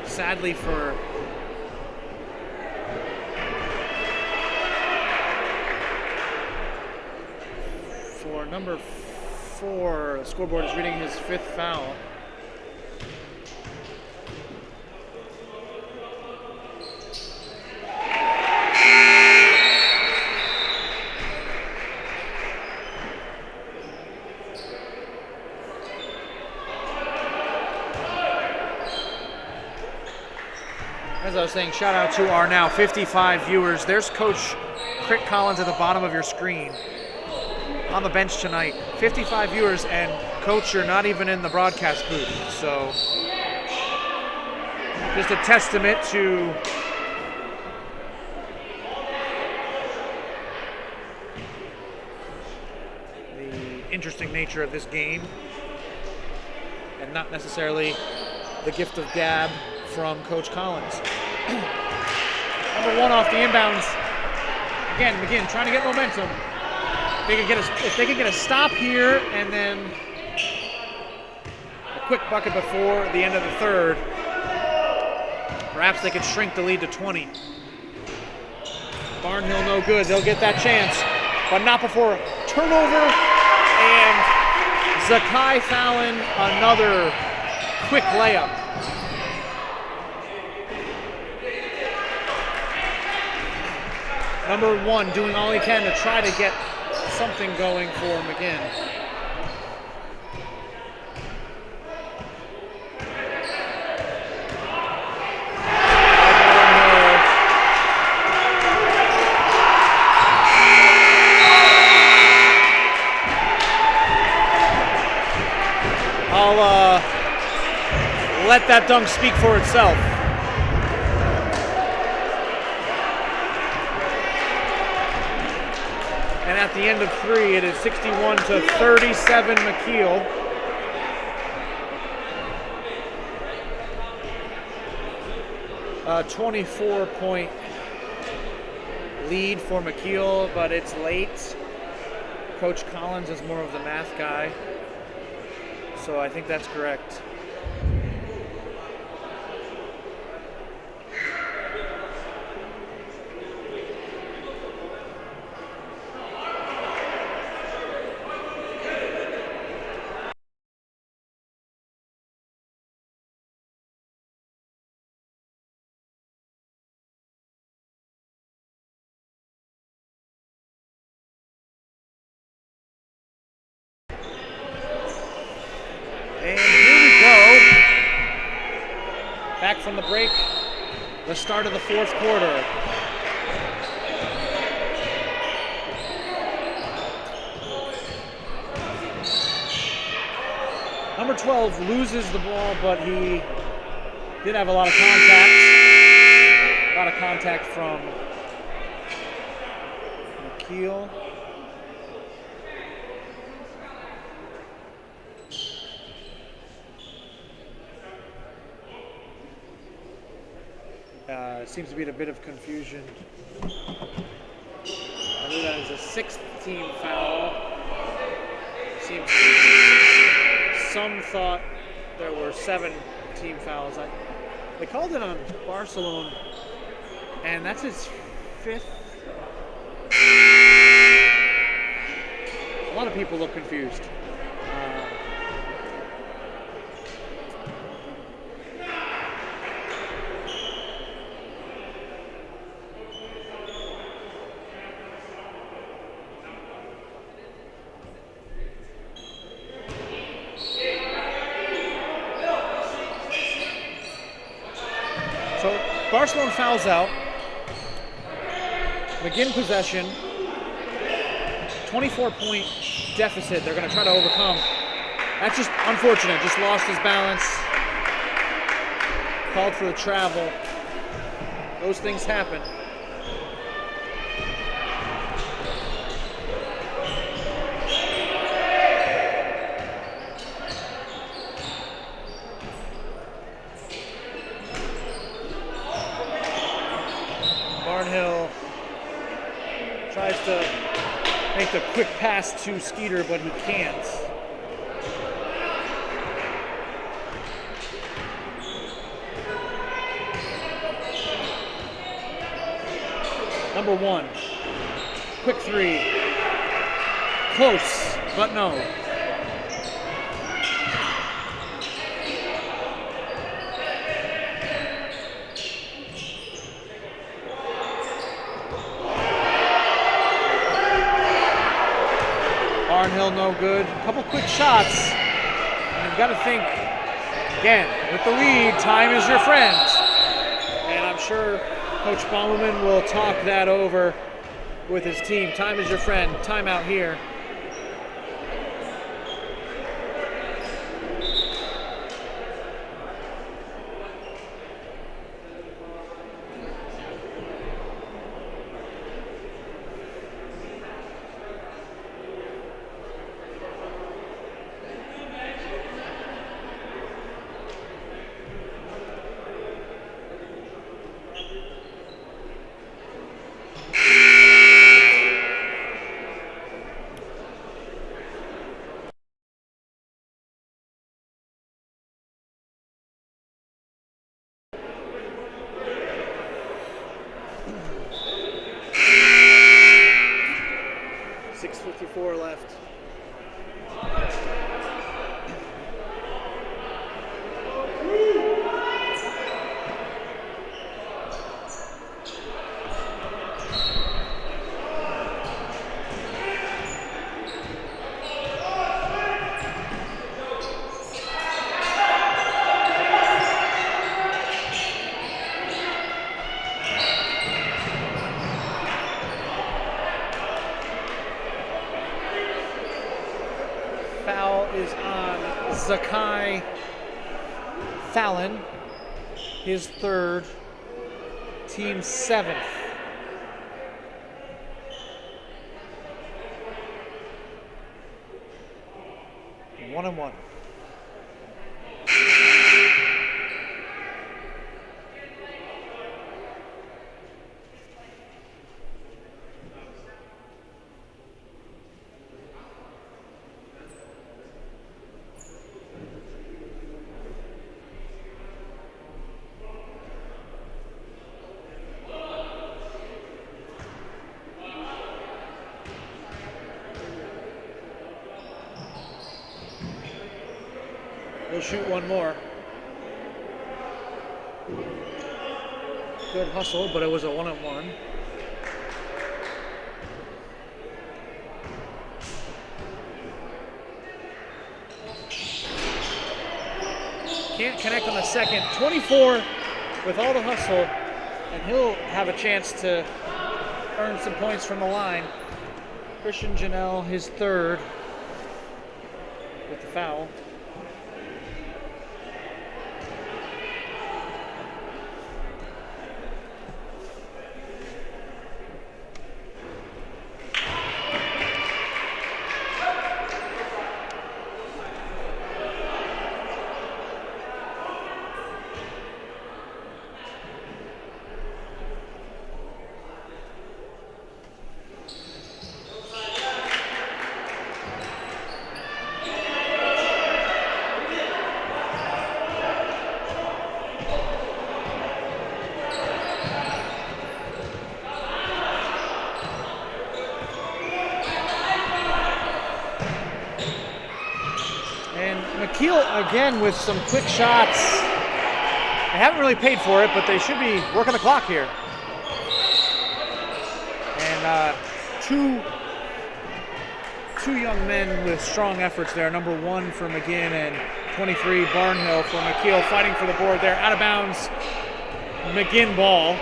Sadly for number 4, the scoreboard is reading his 5th foul. As I was saying, shout out to our now 55 viewers. There's Coach Crick Collins at the bottom of your screen on the bench tonight. 55 viewers, and Coach, you're not even in the broadcast booth. So just a testament to the interesting nature of this game, and not necessarily the gift of gab from Coach Collins. Number 1 off the inbounds. Again, Maginn trying to get momentum. If they could get a stop here and then a quick bucket before the end of the third, perhaps they could shrink the lead to 20. Barnhill no good. They'll get that chance, but not before a turnover, and Zakai Fallon another quick layup. Number 1 doing all he can to try to get something going for Maginn. I'll let that dunk speak for itself. And at the end of 3, it is 61-37 Mekeel. A 24-point lead for Mekeel, but it's late. Coach Collins is more of the math guy, so I think that's correct. And here we go. Back from the break. The start of the 4th quarter. Number 12 loses the ball, but he did have a lot of contact. A lot of contact from Mekeel. Seems to be a bit of confusion. I believe that is a 6th team foul. Seems some thought there were 7 team fouls. They called it on Barcelona, and that's his 5th. A lot of people look confused. So Barcelona fouls out. Maginn possession. 24-point deficit they're going to try to overcome. That's just unfortunate. Just lost his balance. Called for the travel. Those things happen. Barnhill tries to make the quick pass to Skeeter, but he can't. Number 1, quick 3, close, but no. Barnhill no good. A couple quick shots. And you've got to think, again, with the lead, time is your friend. And I'm sure Coach Bommelman will talk that over with his team. Time is your friend. Timeout here. .54 left. Foul is on Zakai Fallon, his 3rd, team 7th. 1-1. We'll shoot one more. Good hustle, but it was a 1-on-1. Can't connect on the second. 24 with all the hustle, and he'll have a chance to earn some points from the line. Christian Janelle, his third with the foul. Mekeel again with some quick shots. They haven't really paid for it, but they should be working the clock here. And two young men with strong efforts there. Number 1 for Maginn and 23 Barnhill for Mekeel, fighting for the board there. Out of bounds, Maginn ball.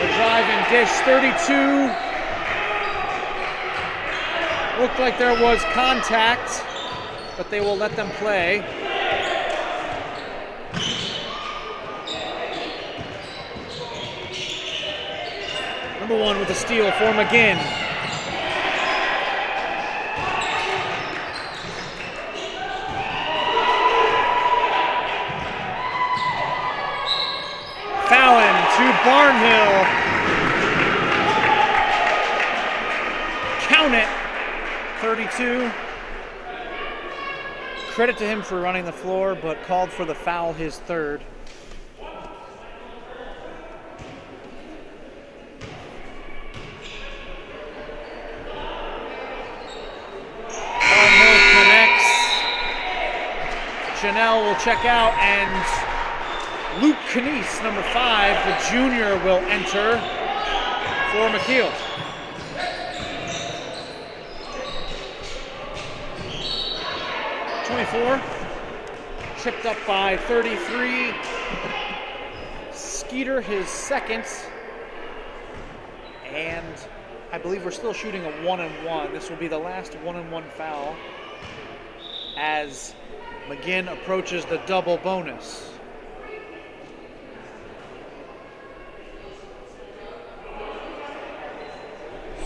The drive and dish, 32. Looked like there was contact, but they will let them play. Number 1 with the steal for Maginn. Fallon to Barnhill. Count it. 32. Credit to him for running the floor, but called for the foul, his third. Barnhill connects. Janelle will check out, and Luke Canese, number 5, the junior, will enter for Mekeel. 24, tripped up by 33. Skeeter, his second. And I believe we're still shooting a 1-on-1. This will be the last 1-on-1 foul as Maginn approaches the double bonus.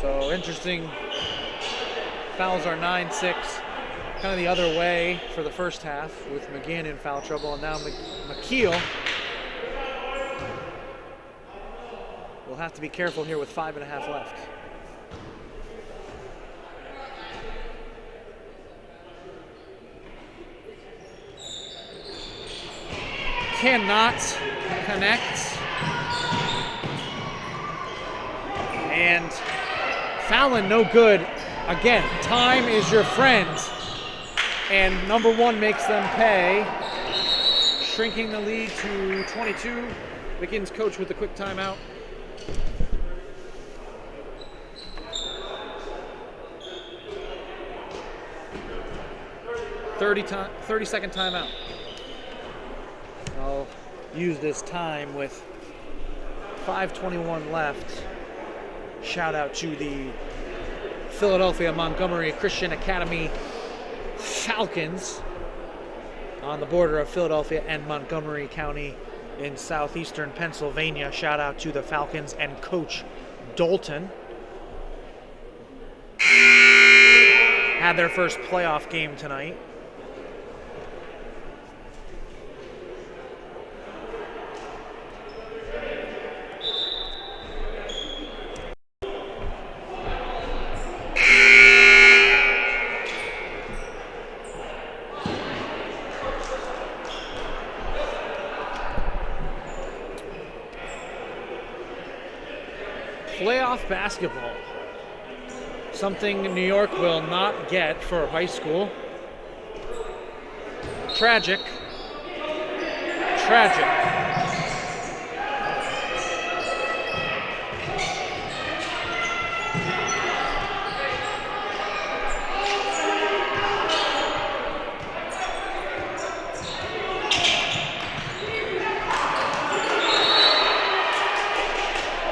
So interesting. Fouls are 9-6. Kind of the other way for the first half with Maginn in foul trouble, and now Mekeel will have to be careful here with 5.5 left. Cannot connect. And Fallon no good. Again, time is your friend. And number 1 makes them pay, shrinking the lead to 22. Maginn's coach with the quick timeout. Thirty-second timeout. I'll use this time with 5:21 left. Shout out to the Philadelphia Montgomery Christian Academy Falcons on the border of Philadelphia and Montgomery County in southeastern Pennsylvania. Shout out to the Falcons and Coach Dalton. had their first playoff game tonight. Playoff basketball. Something New York will not get for high school. Tragic. Tragic.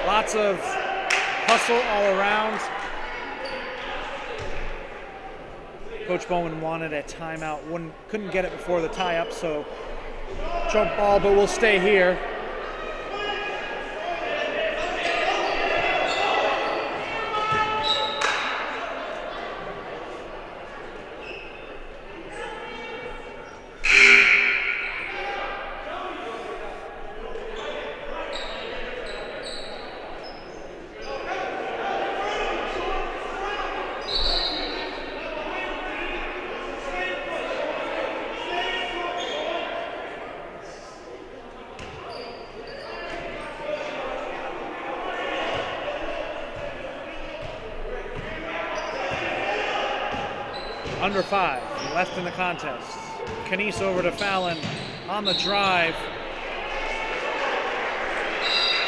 Lots of hustle all around. Coach Bowman wanted a timeout, couldn't get it before the tie-up, so jump ball, but we'll stay here. Under 5, left in the contest. Kanice over to Fallon on the drive.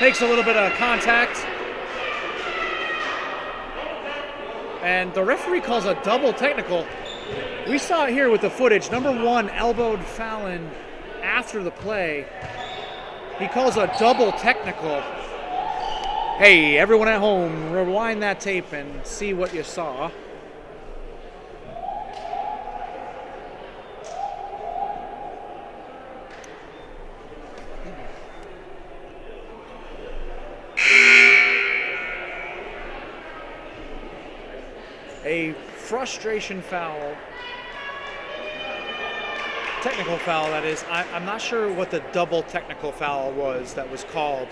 Takes a little bit of contact. And the referee calls a double technical. We saw it here with the footage. Number 1 elbowed Fallon after the play. He calls a double technical. Hey, everyone at home, rewind that tape and see what you saw. A frustration foul, technical foul that is. I'm not sure what the double technical foul was that was called.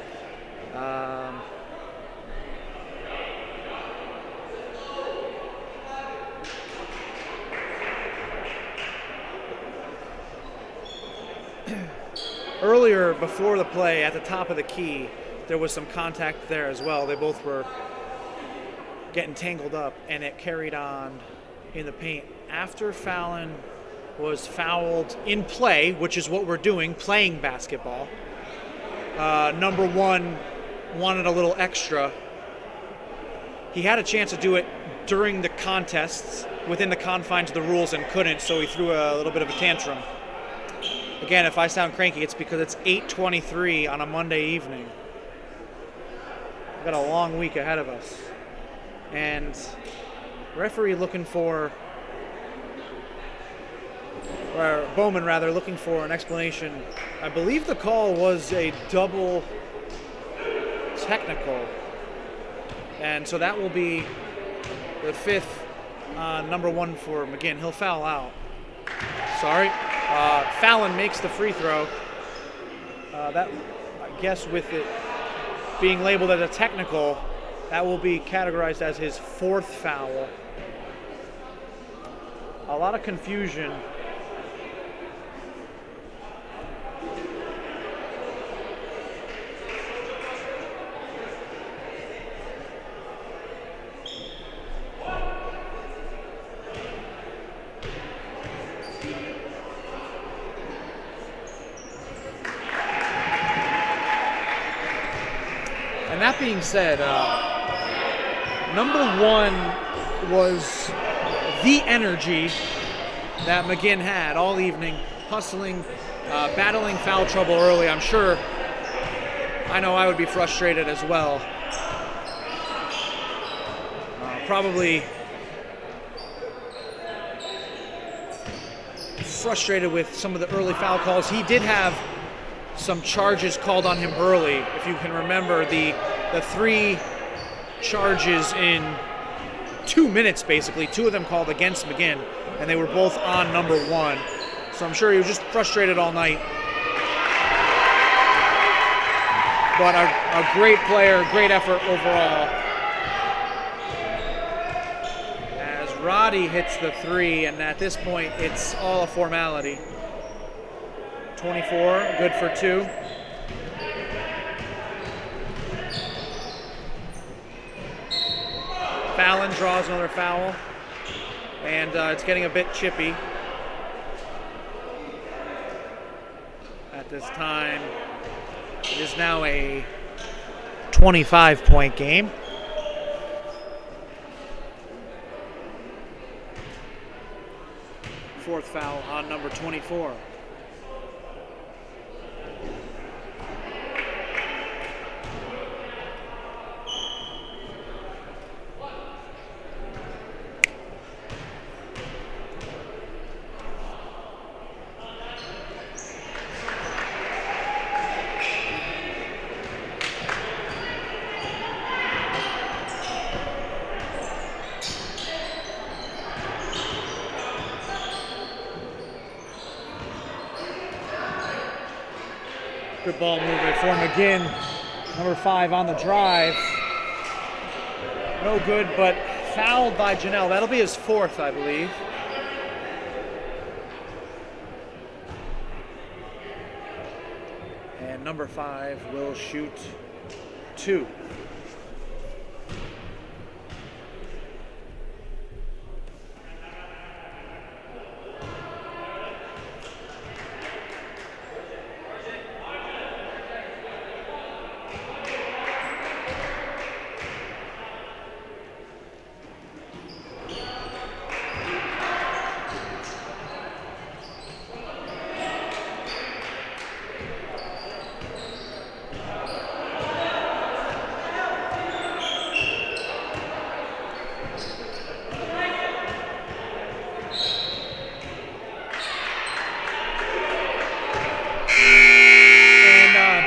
Earlier, before the play, at the top of the key, there was some contact there as well. They both were getting tangled up, and it carried on in the paint. After Fallon was fouled in play, which is what we're doing, playing basketball, number 1 wanted a little extra. He had a chance to do it during the contests within the confines of the rules and couldn't, so he threw a little bit of a tantrum. Again, if I sound cranky, it's because it's 8:23 on a Monday evening. We've got a long week ahead of us. And referee looking for, or Bowman rather, looking for an explanation. I believe the call was a double technical. And so that will be the 5th number 1 for Maginn. He'll foul out. Sorry. Fallon makes the free throw. That, I guess with it being labeled as a technical, that will be categorized as his 4th foul. A lot of confusion. And that being said, number 1 was the energy that Maginn had all evening, hustling, battling foul trouble early. I'm sure, I know I would be frustrated as well. Probably frustrated with some of the early foul calls. He did have some charges called on him early. If you can remember the 3 charges in 2 minutes, basically. 2 of them called against Maginn, and they were both on number 1. So I'm sure he was just frustrated all night. But a great player, great effort overall. As Roddy hits the 3, and at this point, it's all a formality. 24, good for 2. Fallon draws another foul, and it's getting a bit chippy at this time. It is now a 25-point game. Fourth foul on number 24. Good ball movement for Maginn. Number 5 on the drive. No good, but fouled by Janelle. That'll be his 4th, I believe. And number 5 will shoot 2.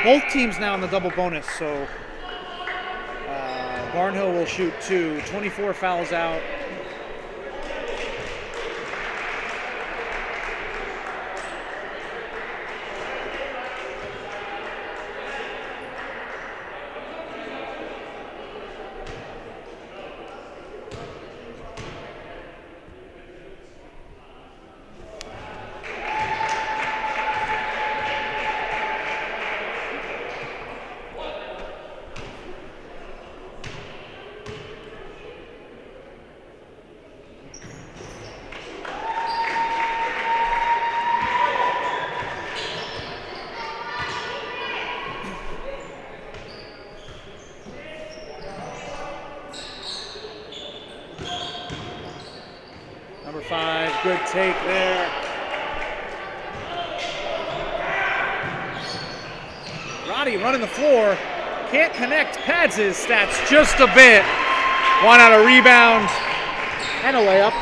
Both teams now in the double bonus, so Barnhill will shoot 2. 24 fouls out. Number 5, good take there. Roddy running the floor, can't connect, pads his stats just a bit. 1 out of rebound and a layup.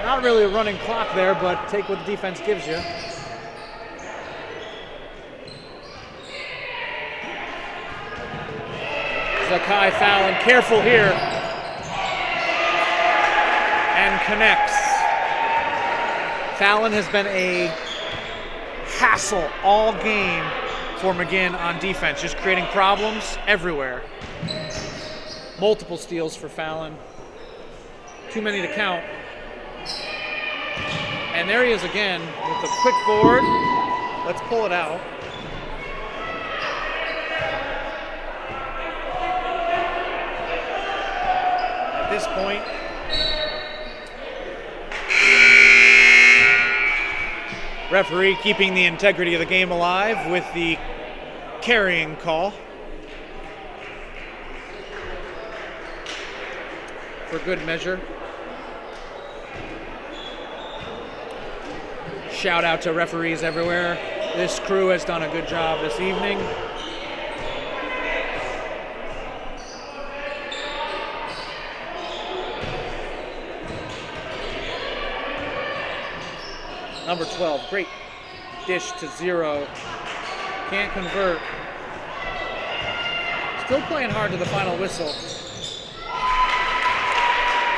Not really a running clock there, but take what the defense gives you. Zakai Fallon, careful here. And connects. Fallon has been a hassle all game for Maginn on defense, just creating problems everywhere. Multiple steals for Fallon. Too many to count. And there he is again with the quick board. Let's pull it out. At this point, referee keeping the integrity of the game alive with the carrying call. For good measure. Shout out to referees everywhere. This crew has done a good job this evening. Number 12, great dish to 0. Can't convert. Still playing hard to the final whistle.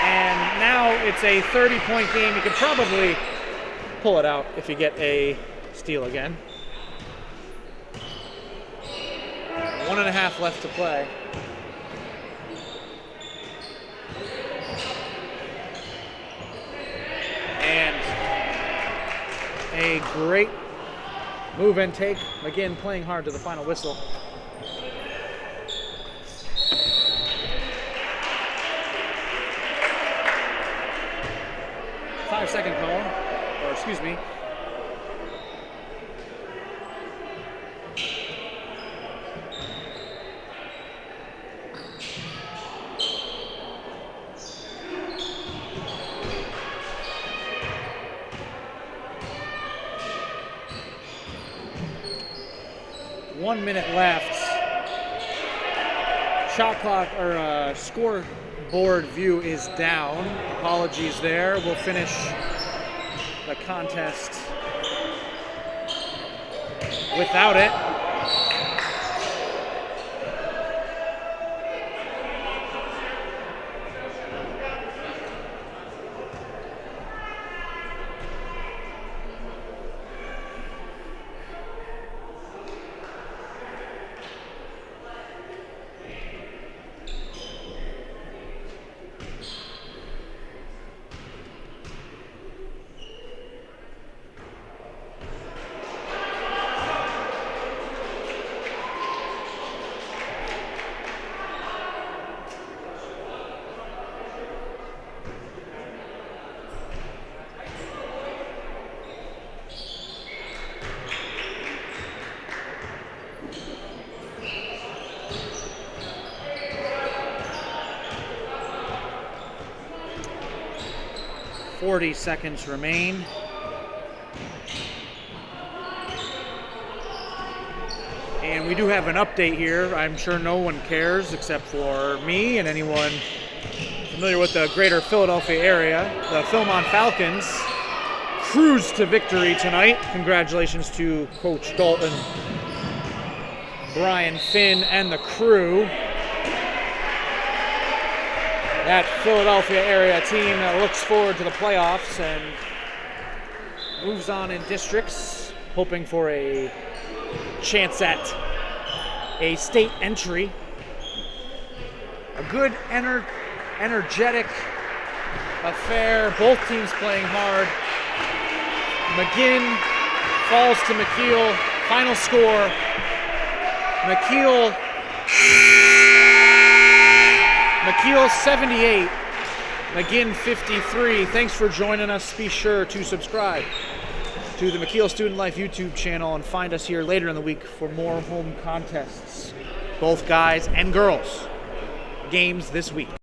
And now it's a 30-point game. You could probably pull it out if you get a steal again. 1.5 left to play. And a great move and take. Maginn playing hard to the final whistle. Five-second call, or excuse me. One minute left. Shot clock or scoreboard view is down. Apologies there. We'll finish the contest without it. .40 seconds remain. And we do have an update here. I'm sure no one cares except for me and anyone familiar with the greater Philadelphia area. The Philmont Falcons cruised to victory tonight. Congratulations to Coach Dalton, Brian Finn, and the crew. That Philadelphia area team that looks forward to the playoffs and moves on in districts, hoping for a chance at a state entry. A good, energetic affair. Both teams playing hard. Maginn falls to Mekeel. Final score, Mekeel 78, Maginn 53. Thanks for joining us. Be sure to subscribe to the Mekeel Student Life YouTube channel and find us here later in the week for more home contests, both guys and girls games this week.